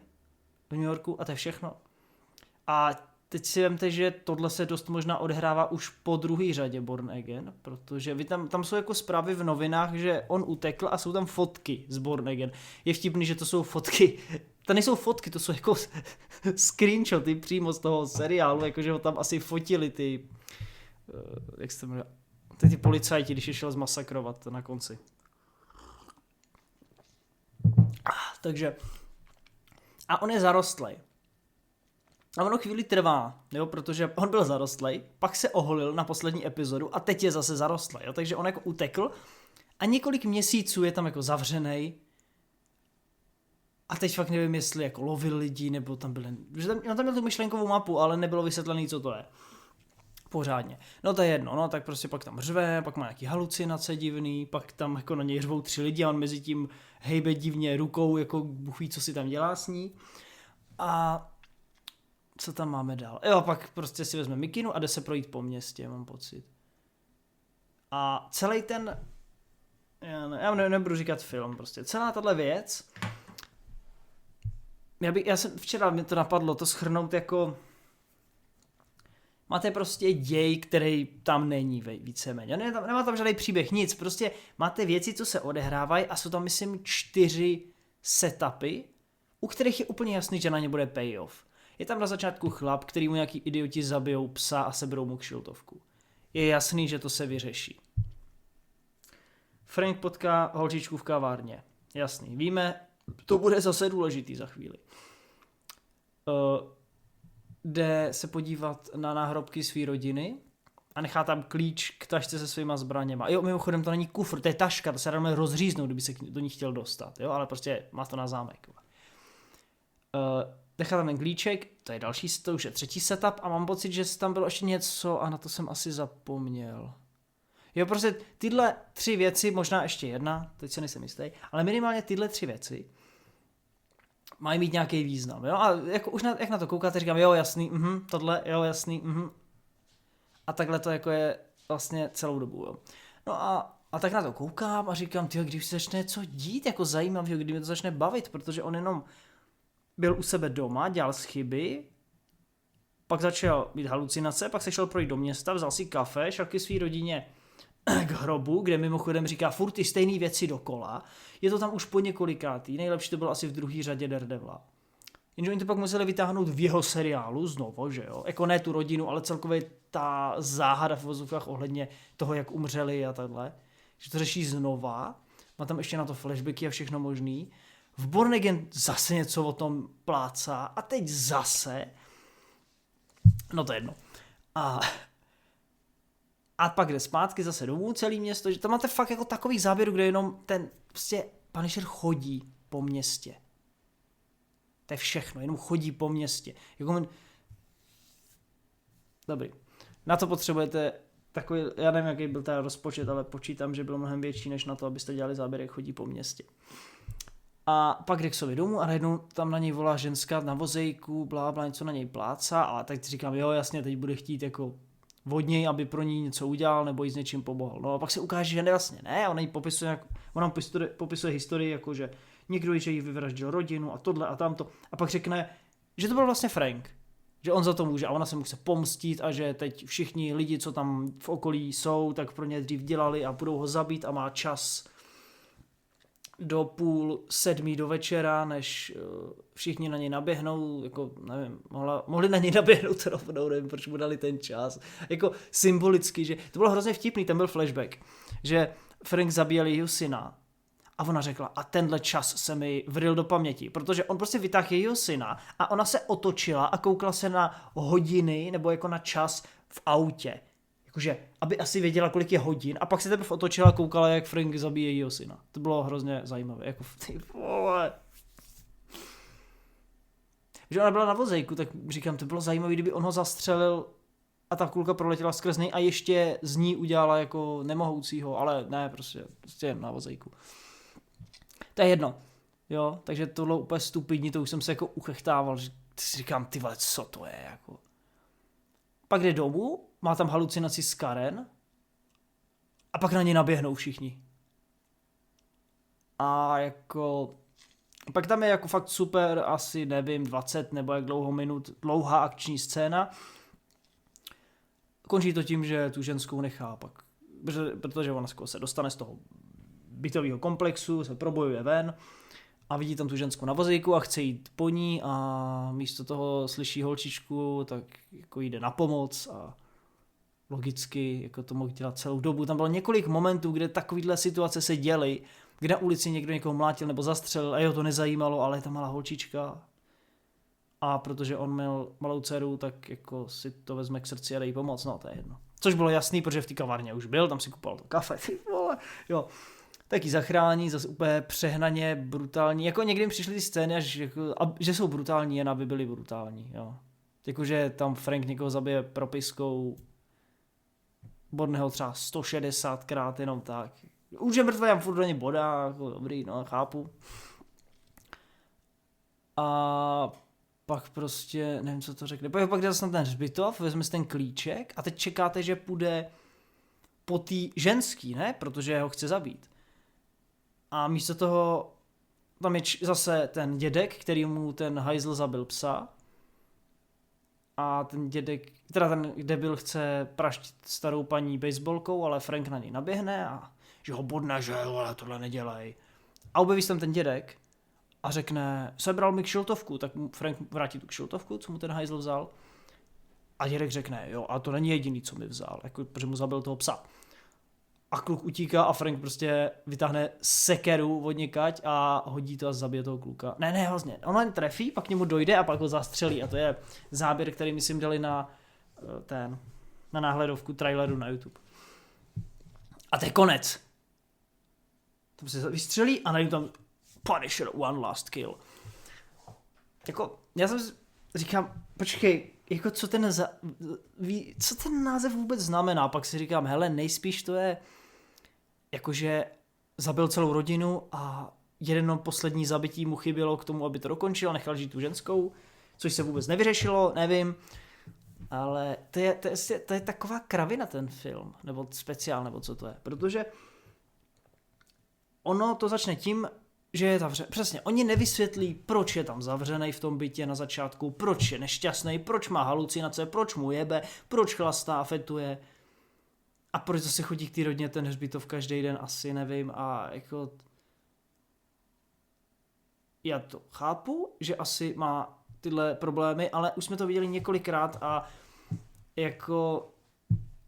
v New Yorku a to je všechno. A teď si vemte, že tohle se dost možná odehrává už po druhé řadě Born Again, protože tam jsou jako zprávy v novinách, že on utekl a jsou tam fotky z Born Again. Je vtipný, že to jsou fotky, to nejsou fotky, to jsou jako screenshoty přímo z toho seriálu, jakože ho tam asi fotili ty, jak se to jmenuje, ty policajti, když je šel zmasakrovat na konci. Takže, a on je zarostlej. A ono chvíli trvá, jo, protože on byl zarostlej, pak se oholil na poslední epizodu a teď je zase zarostlej, jo, takže on jako utekl a několik měsíců je tam jako zavřenej a teď fakt nevím, jestli jako lovil lidi, nebo tam byl, on tam měl tu myšlenkovou mapu, ale nebylo vysvětlený, co to je. Pořádně. No to je jedno, no tak prostě pak tam řve, pak má nějaký halucinace divný, pak tam jako na něj řvou 3 lidi a on mezi tím hejbe divně rukou, jako Bůh ví, co si tam dělá s ní. A co tam máme dál? Jo, pak prostě si vezme mikinu a jde se projít po městě, mám pocit. A celý ten, já nebudu říkat film, prostě celá tahle věc, já jsem včera, mě to napadlo, to shrnout jako, máte prostě děj, který tam není víceméně. Nemá tam žádný příběh, nic, prostě máte věci, co se odehrávají a jsou tam, myslím, 4 setupy, u kterých je úplně jasný, že na ně bude payoff. Je tam na začátku chlap, který mu nějaký idioti zabijou psa a seberou mu kšiltovku. Je jasný, že to se vyřeší. Frank potká holčičku v kavárně. Jasný. Víme, to bude zase důležitý za chvíli. Jde se podívat na náhrobky své rodiny a nechá tam klíč k tašce se svýma zbraněma. Jo, mimochodem to není kufr, to je taška, to se dá rozříznout, kdyby se do ní chtěl dostat, jo, ale prostě má to na zámek. Nechá tam ten klíček, to je další, to už je 3. setup a mám pocit, že tam bylo ještě něco a na to jsem asi zapomněl. Jo, prostě tyhle 3 věci, možná ještě jedna, teď se nejsem jistý, ale minimálně tyhle 3 věci mají mít nějaký význam, jo, a jako už jak na to koukáte, říkám, jo, jasný, tohle, jo, jasný, a takhle to jako je vlastně celou dobu, jo. No a tak na to koukám a říkám, tyjo, když se začne něco dít, jako zajímavého, kdy mě to začne bavit, protože on jenom byl u sebe doma, dělal chyby, pak začal mít halucinace, pak se šel projít do města, vzal si kafe, šel ke svý rodině k hrobu, kde mimochodem říká furt ty stejné věci dokola. Je to tam už po několikátý, nejlepší to bylo asi v 2. řadě Daredevila. Jenže oni to pak museli vytáhnout v jeho seriálu znovu, že jo? Jako ne tu rodinu, ale celkově ta záhada v vozovkách ohledně toho, jak umřeli a takhle. Že to řeší znova, má tam ještě na to flashbacky a všechno možný. V Born Again zase něco o tom plácá a teď zase, no to je jedno. A pak jde zpátky zase domů celý město, že tam máte fakt jako takových záběrů, kde jenom ten prostě Punisher chodí po městě. To je všechno, jenom chodí po městě. Jako Dobrý. Na to potřebujete takový, já nevím, jaký byl ten rozpočet, ale počítám, že byl mnohem větší, než na to, abyste dělali záběr, jak chodí po městě. A pak jde k sobě domů a najednou tam na něj volá ženská na vozejku, blábla, něco na něj plácá a tak říkám, jo, jasně, teď bude chtít jako od něj, aby pro ní něco udělal nebo jí s něčím pomohl. No a pak se ukáže, že vlastně ne, on jí popisuje historii, jako že někdo že jí vyvraždil rodinu a tohle a tamto a pak řekne, že to byl vlastně Frank, že on za to může a ona se mu chce pomstít a že teď všichni lidi, co tam v okolí jsou, tak pro ně dřív dělali a budou ho zabít a má čas do 6:30 do večera, než všichni na něj naběhnou, jako nevím, mohli na něj naběhnout rovnou, nevím, proč mu dali ten čas, jako symbolicky, že to bylo hrozně vtipný, ten byl flashback, že Frank zabíjel jejího syna a ona řekla, a tenhle čas se mi vril do paměti, protože on prostě vytáhl jejího syna a ona se otočila a koukla se na hodiny nebo jako na čas v autě. Jakože, aby asi věděla, kolik je hodin a pak se teprve otočila a koukala, jak Frank zabíje jejího syna. To bylo hrozně zajímavé, jako ty vole. Že ona byla na vozejku, tak říkám, to bylo zajímavé, kdyby on ho zastřelil a ta kulka proletěla skrz něj a ještě z ní udělala jako nemohoucího, ale ne, prostě jen na vozejku. To je jedno, jo, takže to bylo úplně stupidní, to už jsem se jako uchechtával, že si říkám, ty vole, co to je, jako. pak jde domů, má tam halucinaci s Karen a pak na ně naběhnou všichni. A jako... Pak tam je jako fakt super, asi nevím, 20 nebo jak minut dlouhá akční scéna. Končí to tím, že tu ženskou nechá pak, protože ona se dostane z toho bytového komplexu, se probojuje ven a vidí tam tu ženskou na vozíku a chce jít po ní a místo toho slyší holčičku, tak jako jde na pomoc a logicky jako to mohl dělat celou dobu. Tam bylo několik momentů, kde takovýhle situace se děly, kde na ulici někdo někoho mlátil nebo zastřelil a jeho to nezajímalo, ale je tam malá holčička. A protože on měl malou dceru, tak jako si to vezme k srdci a dej pomoc, no to je jedno. Což bylo jasný, protože v té kavárně už byl, tam si kupoval to kafe, ty vole, jo. Tak ji zachrání, zase úplně přehnaně brutální, jako někdy mi přišly ty scény, až jako, že jsou brutální, jen aby byly brutální, jo. Jakože tam Frank někoho zabije propiskou, bodne ho třeba 160krát jenom tak. Už je mrtvý, já furt do něj bodá, jako dobrý, no, chápu. A pak prostě, nevím, co to řekne, pak jde zase na ten hřbitov, vezme si ten klíček a teď čekáte, že půjde po té ženský, ne? Protože ho chce zabít. A místo toho tam je zase ten dědek, který mu ten hajzl zabil psa. A ten dědek, teda ten debil chce praštit starou paní baseballkou, ale Frank na něj naběhne a že ho bodne, že ale tohle nedělej. A objeví se tam ten dědek a řekne, sebral mi kšiltovku, tak mu Frank vrátí tu kšiltovku, co mu ten hajzl vzal. A dědek řekne, jo, a to není jediný, co mi vzal, jako, protože mu zabil toho psa. A kluk utíká a Frank prostě vytáhne sekeru od někať a hodí to a zabije toho kluka. Ne, vlastně, on jen trefí, pak k němu dojde a pak ho zastřelí a to je záběr, který myslím dali na náhledovku traileru na YouTube. A to je konec. Tam se vystřelí a najdu tam Punisher One Last Kill. Jako, já jsem říkám, počkej, jako co ten název vůbec znamená? Pak si říkám, hele, nejspíš to je jakože zabil celou rodinu a jedno poslední zabití mu chybělo k tomu, aby to dokončil a nechal žít tu ženskou, což se vůbec nevyřešilo, nevím. Ale to je taková kravina ten film, nebo speciál, nebo co to je. Protože ono to začne tím, že je zavřený. Přesně, oni nevysvětlí, proč je tam zavřený v tom bytě na začátku, proč je nešťastný, proč má halucinace, proč mu jebe, proč chlastá a fetuje. A proč zase chodí k té rodině ten hřbitov každý den, asi nevím. A jako... Já to chápu, že asi má tyhle problémy, ale už jsme to viděli několikrát a jako...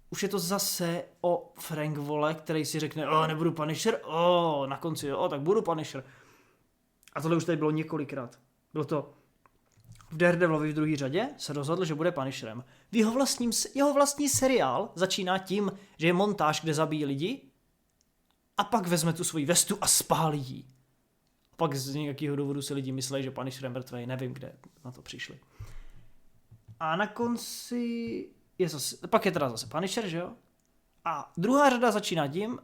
Už je to zase o Frank vole, který si řekne, nebudu Punisher, na konci, tak budu Punisher. A tohle už tady bylo několikrát. Bylo to v Daredevilovi v druhé řadě, se rozhodl, že bude Punisherem. Jeho vlastní seriál začíná tím, že je montáž, kde zabíjí lidi a pak vezme tu svoji vestu a spálí ji. A pak z nějakého důvodu si lidi myslí, že Punisher je mrtvej, nevím, kde na to přišli. A na konci... pak je teda zase Punisher, že jo? A druhá řada začíná tím,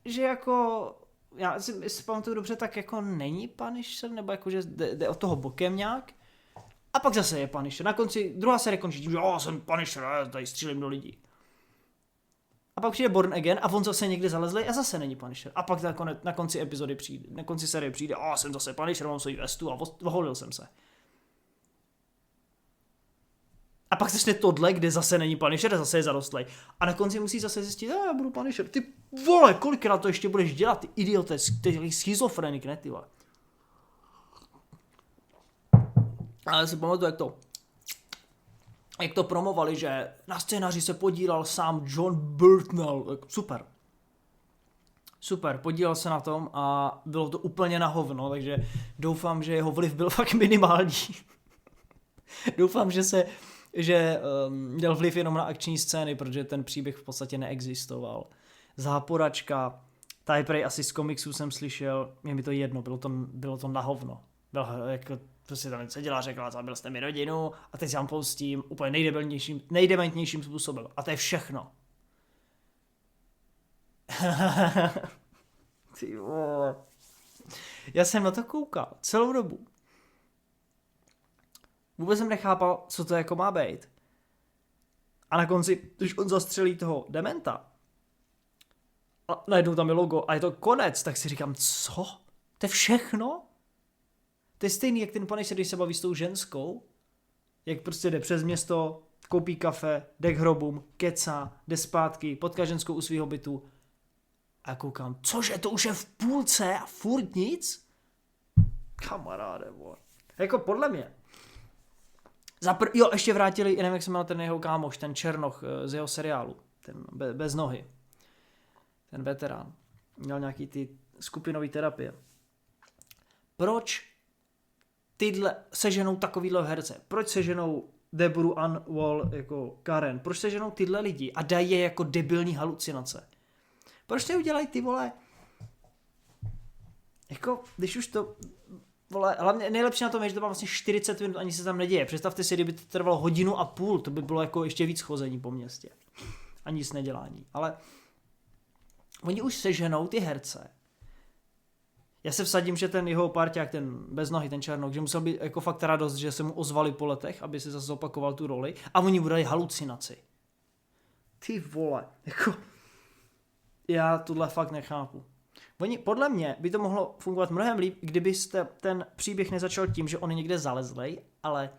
že jako, já si pamatuju dobře, tak jako není Punisher, nebo jako, že jde od toho bokem nějak. A pak zase je Punisher. Na konci, druhá série končí tím, že jsem Punisher, tady střílím do lidí. A pak přijde Born Again a on zase někde zalezlej a zase není Punisher. A pak na konci epizody přijde, na konci série přijde, jsem zase Punisher, mám svou vestu a voholil jsem se. A pak začne tohle, kde zase není Punisher, zase je zarostlej. A na konci musí zase zjistit, já budu Punisher. Ty vole, kolikrát to ještě budeš dělat, ty idiote, ty schizofrenik, ne ty vole. Ale si pamatuju, jak to promovali, že na scénáři se podílel sám John Bernthal. Super, podílel se na tom a bylo to úplně na hovno, takže doufám, že jeho vliv byl fakt minimální. Doufám, že měl vliv jenom na akční scény, protože ten příběh v podstatě neexistoval. Záporačka, ta je prej asi z komiksů jsem slyšel, je mi to jedno, bylo to na hovno. Jako, prostě tam seděla, řekla, zabil jste mi rodinu a teď si vám postím úplně nejdementnějším způsobem. A to je všechno. Ty vole. Já jsem na to koukal celou dobu. Vůbec jsem nechápal, co to jako má být. A na konci, když on zastřelí toho dementa, a najednou tam je logo a je to konec, tak si říkám, co? To je všechno? To je stejný, jak ten Punisher, když se baví s tou ženskou, jak prostě jde přes město, koupí kafe, jde k hrobům, kecá, jde zpátky, potká ženskou u svého bytu a koukám, cože, to už je v půlce a furt nic? Kamaráde, vole. Jako podle mě. Jo, ještě vrátili, nevím, jak se jmenuje ten jeho kámoš, ten Černoch z jeho seriálu, ten bez nohy, ten veterán. Měl nějaký ty skupinové terapie. Proč tyhle seženou takovýhle herce? Proč seženou Deboru Ann Wall jako Karen? Proč seženou tyhle lidi a dají je jako debilní halucinace? Proč neudělají ty, vole, jako, když už to, vole, hlavně nejlepší na tom je, že to má vlastně 40 minut, ani se tam neděje. Představte si, kdyby to trvalo 1,5 hodiny, to by bylo jako ještě víc chození po městě. A nic nedělání. Ale oni už seženou ty herce. Já se vsadím, že ten jeho parťák, ten bez nohy, ten Černok, že musel být jako fakt radost, že se mu ozvali po letech, aby si zase opakoval tu roli a oni mu dali halucinaci. Ty vole, jako já tohle fakt nechápu. Oni, podle mě by to mohlo fungovat mnohem líp, kdybyste ten příběh nezačal tím, že on je někde zalezlej, ale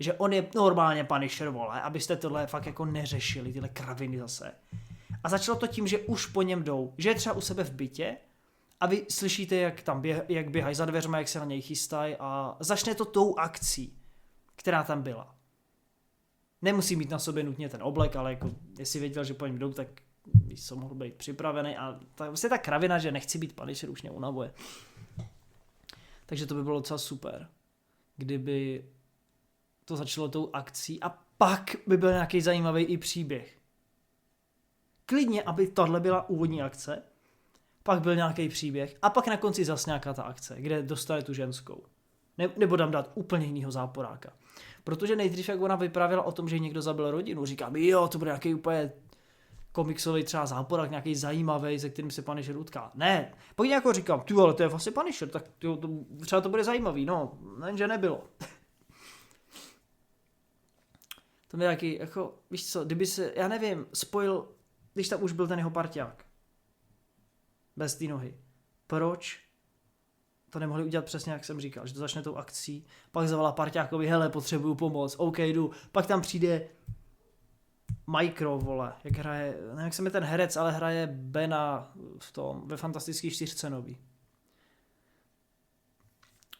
že on je normálně Punisher, vole, abyste tohle fakt jako neřešili, tyhle kraviny zase. A začalo to tím, že už po něm jdou, že je třeba u sebe v bytě a vy slyšíte, jak tam jak běhají za dveřma, jak se na něj chystají a začne to tou akcí, která tam byla. Nemusí mít na sobě nutně ten oblek, ale jako jestli věděl, že po něm jdou, tak jsem mohl být připravený a vlastně ta kravina, že nechci být Punisher, už mě unavuje. Takže to by bylo docela super, kdyby to začalo tou akcí a pak by byl nějaký zajímavý i příběh. Klidně, aby tohle byla úvodní akce, pak byl nějaký příběh a pak na konci zas nějaká ta akce, kde dostane tu ženskou. Nebo dám dát úplně jinýho záporáka. Protože nejdřív, jak ona vyprávěla o tom, že někdo zabil rodinu, říkám, jo, to bude nějaký úplně komiksový třeba záporák, nějaký zajímavý, se kterým se Punisher utká. Ne, pak jako říkám, ty ale to je vlastně Punisher, tak třeba to bude zajímavý, no, jenže nebylo. To mi taky, jako, víš co, kdyby se, já nevím, spojil, když tam už byl ten jeho parťák. Bez té nohy. Proč to nemohli udělat přesně, jak jsem říkal, že to začne tou akcí, pak zavolá parťákovi, hele, potřebuju pomoc, OK, jdu, pak tam přijde Micro, vole, jak hraje, nevím, jak se mi ten herec, ale hraje Bena ve Fantastických 4 nový.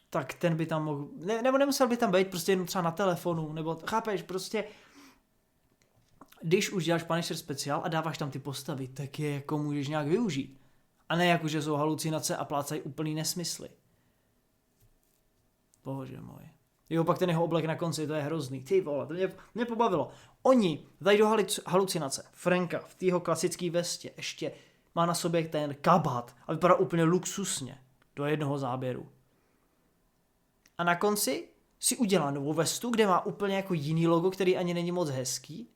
Tak ten by tam mohl, nebo nemusel by tam být, prostě jenom třeba na telefonu, nebo chápeš, prostě když už děláš Punisher speciál a dáváš tam ty postavy, tak je jako můžeš nějak využít. A ne jako, že jsou halucinace a plácají úplný nesmysly. Bože můj. Jo, pak ten jeho oblek na konci, to je hrozný. Ty vole, to mě pobavilo. Oni dají do halucinace. Franka v tého klasické vestě ještě má na sobě ten kabát a vypadá úplně luxusně do jednoho záběru. A na konci si udělá novou vestu, kde má úplně jako jiný logo, který ani není moc hezký.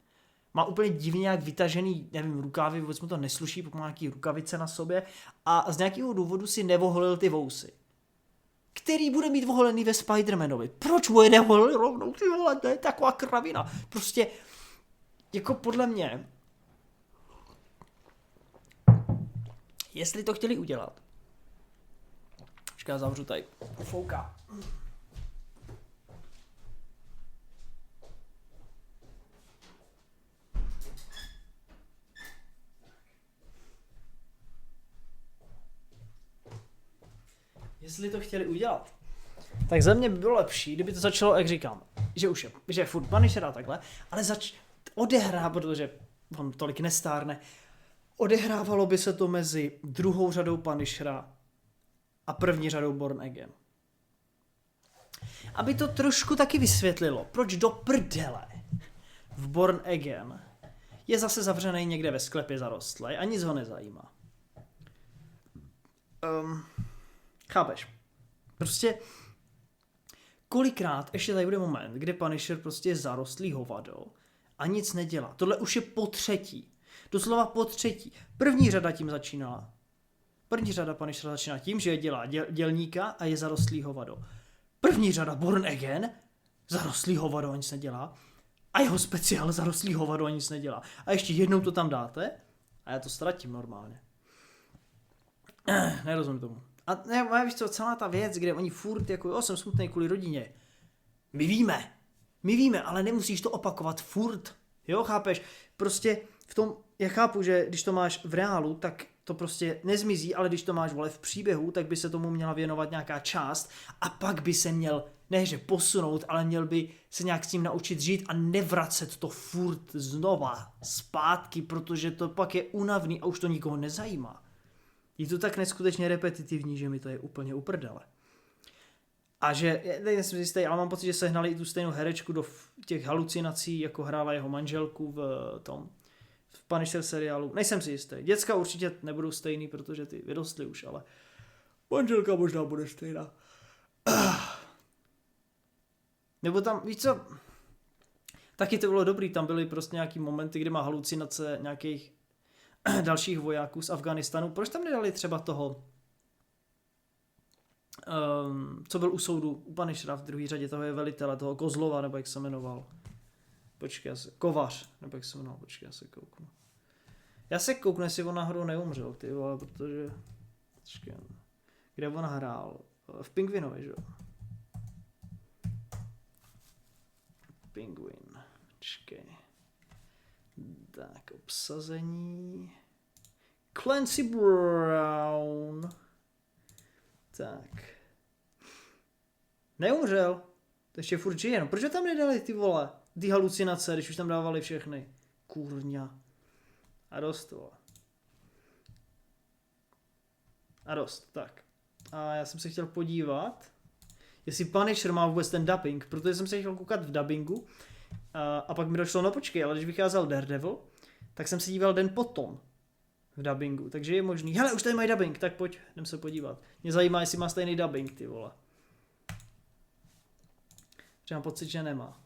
Má úplně divně nějak vytažený, nevím, rukávy, vůbec mu to nesluší, pokud má nějaký rukavice na sobě a z nějakého důvodu si nevoholil ty vousy. Který bude mít voholený ve Spider-Manovi. Proč mu je nevoholil rovnou? Ty vole, to je taková kravina. Prostě, jako podle mě, jestli to chtěli udělat, počkej, já zavřu tady fouká. Jestli to chtěli udělat, tak za mě by bylo lepší, kdyby to začalo, jak říkám, že je furt Punisher a takhle, ale odehrá, protože on tolik nestárne, odehrávalo by se to mezi druhou řadou Punishera a první řadou Born Again. Aby to trošku taky vysvětlilo, proč do prdele v Born Again je zase zavřený někde ve sklepě zarostlej a nic ho nezajímá. Chápeš? Prostě kolikrát ještě tady bude moment, kdy Punisher prostě je zarostlý hovado a nic nedělá. Tohle už je po třetí. Doslova po třetí. První řada tím začínala. První řada Punishera začíná tím, že dělá dělníka a je zarostlý hovado. První řada Born Again, zarostlý hovado, nic nedělá. a jeho speciál zarostlý hovado nic nedělá. A ještě jednou to tam dáte a já to ztratím normálně. Nerozumím tomu. A ne, víš co, celá ta věc, kde oni furt jako, jo, jsem smutný kvůli rodině. My víme, ale nemusíš to opakovat furt. Jo, chápeš? Prostě v tom, já chápu, že když to máš v reálu, tak to prostě nezmizí, ale když to máš, vole, v příběhu, tak by se tomu měla věnovat nějaká část a pak by se měl, ne že posunout, ale měl by se nějak s tím naučit žít a nevracet to furt znova zpátky, protože to pak je únavný a už to nikoho nezajímá. Je to tak neskutečně repetitivní, že mi to je úplně uprdele. A že, nejsem jistý, ale mám pocit, že sehnali i tu stejnou herečku do těch halucinací, jako hrála jeho manželku v Punisher seriálu. Nejsem si jistý. Děcka určitě nebudou stejný, protože ty vyrostly už, ale manželka možná bude stejná. Nebo tam, víš co, taky to bylo dobrý, tam byly prostě nějaký momenty, kdy má halucinace nějakých dalších vojáků z Afganistanu. Proč tam nedali třeba toho, co byl u soudu, u Punishera v druhé řadě, toho je velitele, toho Kozlova, nebo jak se jmenoval. Počkej, Kovař, nebo jak se jmenoval, počkej, já se kouknu. Já se kouknu, jestli on náhodou neumřel, ty vole, protože, počkej, kde on hrál? V Pingvinovi, že jo? Penguin, počkej. Tak, obsazení. Clancy Brown. Tak. Neumřel. To ještě furt žije. No proč tam nedali ty vole? Ty halucinace, když už tam dávali všechny. Kurňa. A dost, vole. A dost, tak. A já jsem se chtěl podívat, jestli Punisher má vůbec ten dubbing, protože jsem se chtěl koukat v dubbingu. A pak mi došlo, no počkej, ale když vycházel Daredevil, tak jsem se díval den potom v dubbingu, takže je možný. Hele, už tady mají dubbing, tak pojď, jdem se podívat. Mě zajímá, jestli má stejný dubbing, ty vole. Protože mám pocit, že nemá.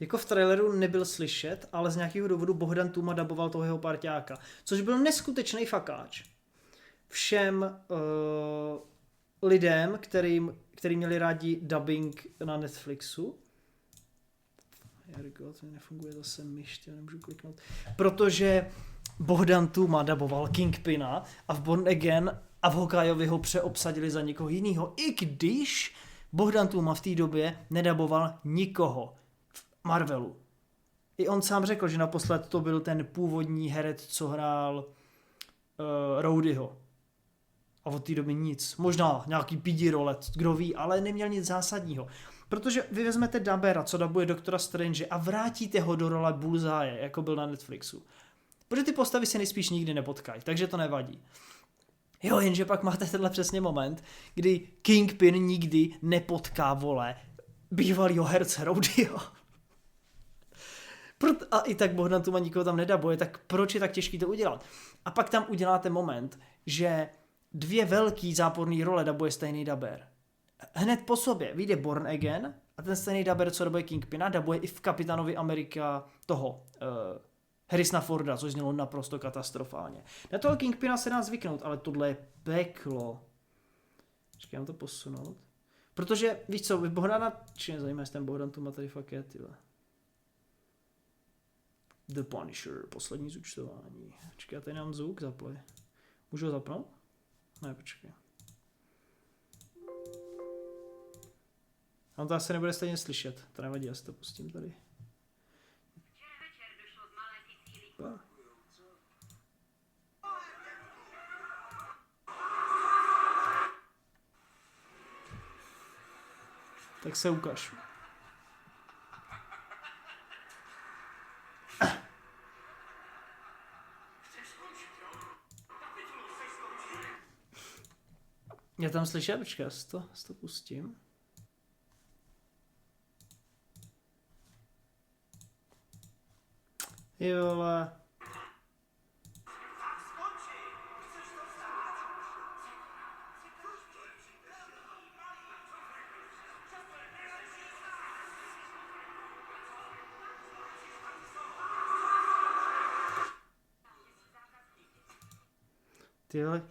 Jako v traileru nebyl slyšet, ale z nějakého důvodu Bohdan Tuma daboval toho jeho parťáka, což byl neskutečný fakáč. Všem lidem, který měli rádi dubbing na Netflixu. Jarko, to nefunguje zase myš, nemůžu kliknout. Protože Bohdan Tuma daboval Kingpina a v Born Again a v Hawkeyeovi ho přeobsadili za někoho jiného, i když Bohdan Tuma v té době nedaboval nikoho v Marvelu. I on sám řekl, že naposled to byl ten původní herec, co hrál Rhodeyho. A od té doby nic. Možná nějaký pidi role, kdo ví, ale neměl nic zásadního. Protože vy vezmete dabera, co dabuje Doktora Strange a vrátíte ho do role Bullseye, jako byl na Netflixu. Protože ty postavy se nejspíš nikdy nepotkají, takže to nevadí. Jo, jenže pak máte tenhle přesně moment, kdy Kingpin nikdy nepotká, vole, bývalýho herce Rhodeyho. A i tak Bohdan Tuma nikoho tam nedabuje, tak proč je tak těžký to udělat? A pak tam uděláte moment, že dvě velký záporný role dabuje stejný daber. Hned po sobě vyjde Born Again a ten stejný daber, co dabuje Kingpina, dabuje i v Kapitánovi Amerika toho Harrisona Forda, což znělo naprosto katastrofálně. Na toho Kingpina se dá zvyknout, ale tohle je peklo. Počkej, mám to posunout. Protože, víš co, vy Bohdana, či mě zajímá, jestli ten Bohdan Tuma tady fakt je, tyhle. The Punisher, poslední zúčtování. Počkej, já tady nám zvuk zapoj. Můžu ho zapnout? Ne, počkej. On to asi nebude stejně slyšet. To nevadí, já si to pustím tady. Tak se ukaž. Já tam slyším, počkej, já si to pustím. Jole. Tyhle.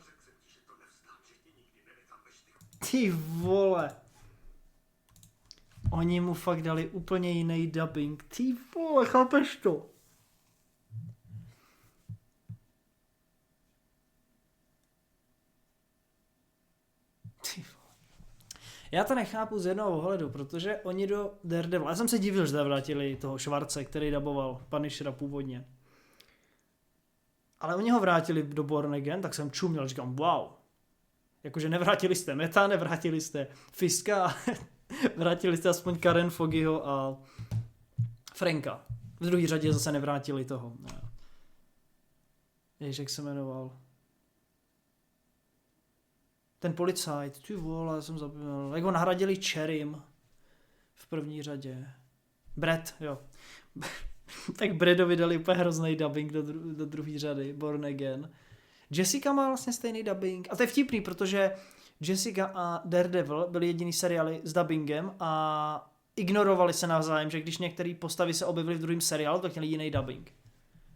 Ty vole. Oni mu fakt dali úplně jiný dubbing. Ty vole, chápeš to? Ty vole. Já to nechápu z jednoho ohledu, protože oni do Daredevil, já jsem se divil, že tam vrátili toho Schwarze, který daboval Punishera původně. Ale oni ho vrátili do Born Again, tak jsem čuměl, říkám, wow. Jakože nevrátili jste Meta, nevrátili jste Fiska, vrátili jste aspoň Karen Foggyho a Franka. V druhé řadě zase nevrátili toho. Jež, jak se jmenoval. Ten policajt, ty vole, jsem zapomněl. Jak ho nahradili Cherrym v první řadě. Brett, jo. Tak Braddovi dali úplně hrozný dubbing do druhé řady, Born Again. Jessica má vlastně stejný dubbing. A to je vtipný, protože Jessica a Daredevil byly jediný seriály s dubbingem a ignorovali se navzájem, že když některé postavy se objevily v druhém seriálu, tak měli jiný dubbing.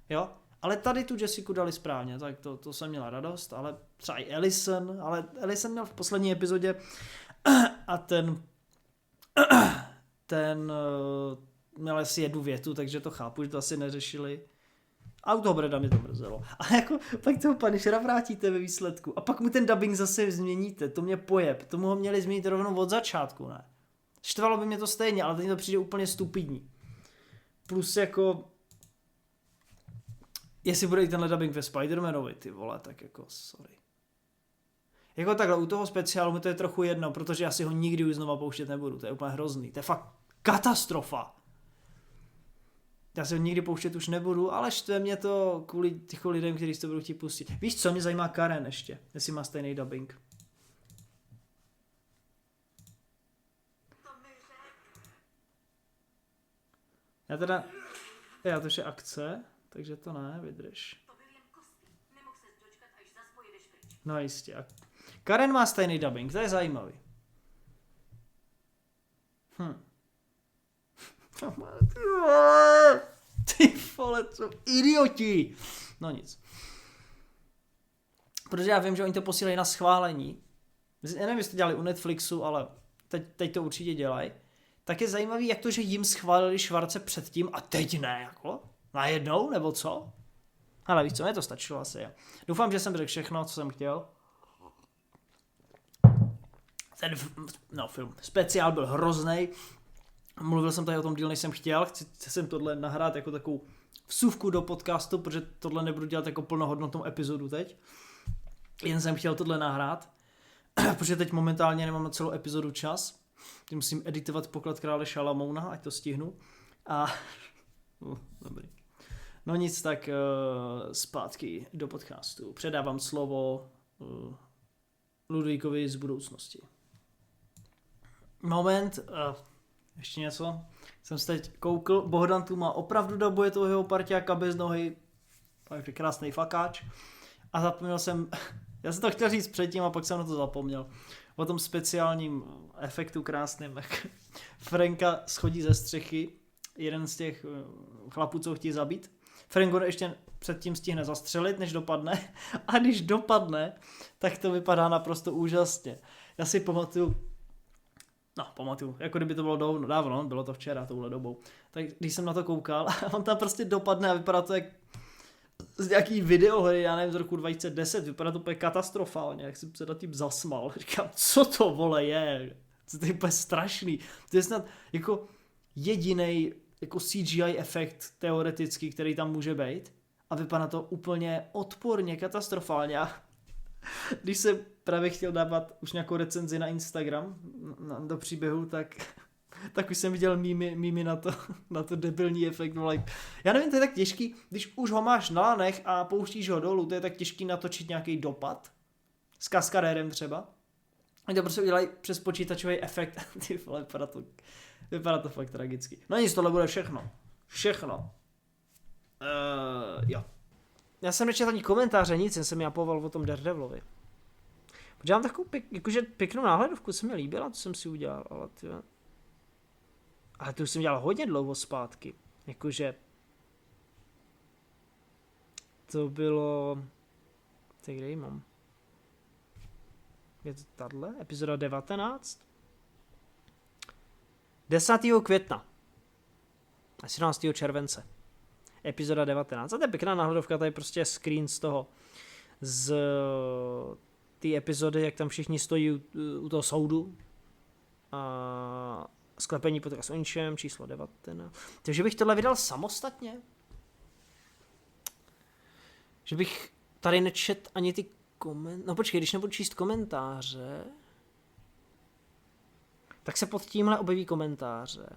Jo? Ale tady tu Jessiku dali správně, tak to jsem měla radost, ale třeba i Ellison měl v poslední epizodě a ten měl asi jednu větu, takže to chápu, že to asi neřešili. A u toho Breda mě to mrzelo. A jako pak toho Punishera vrátíte ve výsledku a pak mu ten dubbing zase změníte, to mě pojeb, tomu ho měli změnit rovnou od začátku, ne? Štvalo by mě to stejně, ale teď to přijde úplně stupidní. Plus jako jestli bude i tenhle dubbing ve Spider-Manovi, ty vole, tak jako sorry. Jako takhle, u toho speciálu mi to je trochu jedno, protože já si ho nikdy už znova pouštět nebudu, to je úplně hrozný, to je fakt katastrofa. Já si ho nikdy pouštět už nebudu, ale štve mě to kvůli těch lidem, kteří si to budou chtít pustit. Víš co, mě zajímá Karen ještě, jestli má stejný dubbing. Já to je akce, takže to ne, vydrž. No jistě. Karen má stejný dubbing, to je zajímavý. Ty vole, co idioti. No nic. Protože já vím, že oni to posílají na schválení. Já nevím, jestli to dělali u Netflixu, ale teď to určitě dělají. Tak je zajímavý, jak to, že jim schválili Schwarze předtím a teď ne, jako? Najednou, nebo co? Ale víš co, mě to stačilo asi. Doufám, že jsem řekl všechno, co jsem chtěl. Ten film speciál byl hroznej. Mluvil jsem tady o tom díl, než jsem chtěl. Chci jsem tohle nahrát jako takovou vsuvku do podcastu, protože tohle nebudu dělat jako plnohodnotnou epizodu teď. Jen jsem chtěl tohle nahrát, protože teď momentálně nemám na celou epizodu čas. Teď musím editovat Poklad krále Šalamouna, ať to stihnu. A dobrý. No nic, tak zpátky do podcastu. Předávám slovo Ludvíkovi z budoucnosti. Moment, ještě něco. Jsem se teď koukl, Bohdan tu má opravdu dabuje toho jeho parťáka bez nohy. Takže krásný fakáč. A zapomněl jsem, já jsem to chtěl říct předtím a pak jsem na to zapomněl. O tom speciálním efektu krásným, jak Franka schodí ze střechy, jeden z těch chlapů, co ho chtějí zabít. Frank ho ještě předtím stihne zastřelit, než dopadne. A když dopadne, tak to vypadá naprosto úžasně. Já si pamatuju, jako kdyby to bylo dávno, bylo to včera touhle dobou. Tak když jsem na to koukal, on tam prostě dopadne a vypadá to jak z nějaký videohry, já nevím, z roku 2010, vypadá to úplně katastrofálně, jak jsem se nad tím zasmal. Říkám, co to vole je? To je úplně strašný. To je snad jako jedinej jako CGI efekt teoretický, který tam může být. A vypadá to úplně odporně, katastrofálně. A když jsem právě chtěl dávat už nějakou recenzi na Instagram do příběhu, tak už jsem viděl mými na to debilní efekt. Já nevím, to je tak těžký, když už ho máš na lanech a pouštíš ho dolů, to je tak těžký natočit nějaký dopad. S kaskadérem třeba. Oni to prostě udělají přes počítačový efekt. Ty vole, vypadá to fakt tragicky. No nic, tohle bude všechno. Všechno. Jo. Já jsem nečetl ani komentáře, nic, jen jsem japoval o tom Daredevilovi. Protože mám takovou pěknou náhledovku, se mi líbila, to jsem si udělal, ale to už jsem dělal hodně dlouho zpátky. Jakože to bylo, tak kde ji mám? Je to tahle? Epizoda 19? 10. května a 17. července. Epizoda 19. A to je pěkná náhledovka, tady prostě screen z toho, z té epizody, jak tam všichni stojí u toho soudu. A sklepení podcast o ničem, číslo 19. Takže bych tohle vydal samostatně? Že bych tady nečet ani ty komentáře. No počkej, když nebudu číst komentáře, tak se pod tímhle objeví komentáře.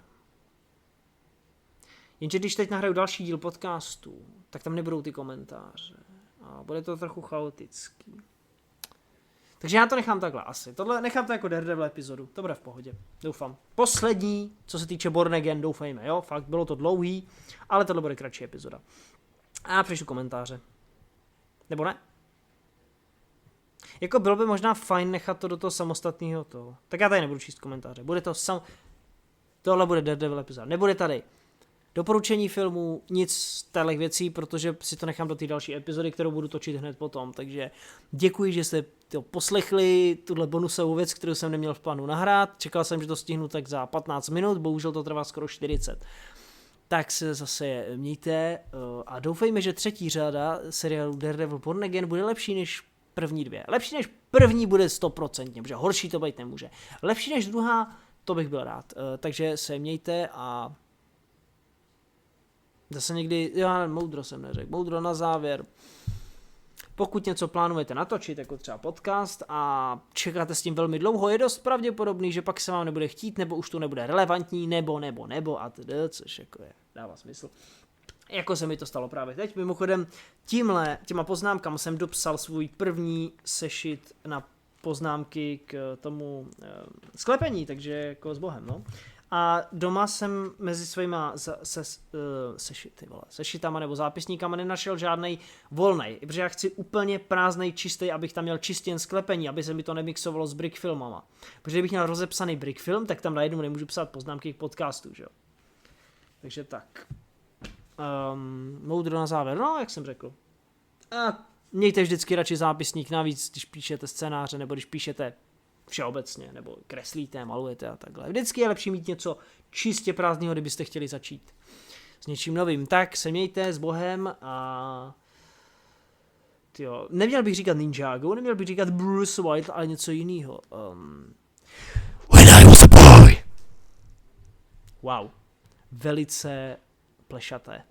Jenže když teď nahraju další díl podcastu, tak tam nebudou ty komentáře. A bude to trochu chaotický. Takže já to nechám takhle asi. Tohle nechám to jako Daredevil epizodu. To bude v pohodě. Doufám. Poslední, co se týče Born Again, doufejme, jo. Fakt bylo to dlouhý, ale tohle bude kratší epizoda. A přečtu komentáře. Nebo ne? Jako bylo by možná fajn nechat to do toho samostatného toho. Tak já tady nebudu číst komentáře. Bude to tohle bude Daredevil epizoda. Nebude tady doporučení filmů, nic z těchto věcí, protože si to nechám do té další epizody, kterou budu točit hned potom. Takže děkuji, že jste to poslechli, tuhle bonusovou věc, kterou jsem neměl v plánu nahrát. Čekal jsem, že to stihnu tak za 15 minut, bohužel to trvá skoro 40. Tak se zase mějte a doufejme, že třetí řada seriálu Daredevil Born Again bude lepší než první dvě. Lepší než první bude 100%, protože horší to být nemůže. Lepší než druhá, to bych byl rád. Takže se mějte a zase někdy, já moudro jsem neřekl, moudro na závěr. Pokud něco plánujete natočit, jako třeba podcast a čekáte s tím velmi dlouho, je dost pravděpodobný, že pak se vám nebude chtít, nebo už to nebude relevantní, nebo a tedy, což jako je, dává smysl. Jako se mi to stalo právě teď. Mimochodem, těma poznámkama jsem dopsal svůj první sešit na poznámky k tomu sklepení, takže jako s Bohem, no. A doma jsem mezi svýma sešitama nebo zápisníkama nenašel žádnej volnej, protože já chci úplně prázdnej, čistý, abych tam měl čistě jen sklepení, aby se mi to nemixovalo s brick filmama. Protože kdybych měl rozepsaný brick film, tak tam najednou nemůžu psát poznámky k podcastu, že jo. Takže tak. Moudro na závěr, no, jak jsem řekl. A mějte vždycky radši zápisník navíc, když píšete scénáře, nebo když píšete všeobecně, nebo kreslíte, malujete a takhle. Vždycky je lepší mít něco čistě prázdného, kdybyste chtěli začít s něčím novým. Tak se mějte s Bohem a tyjo, neměl bych říkat Ninjago, neměl bych říkat Bruce White, ale něco jiného. When I was a boy. Wow. Velice plešaté.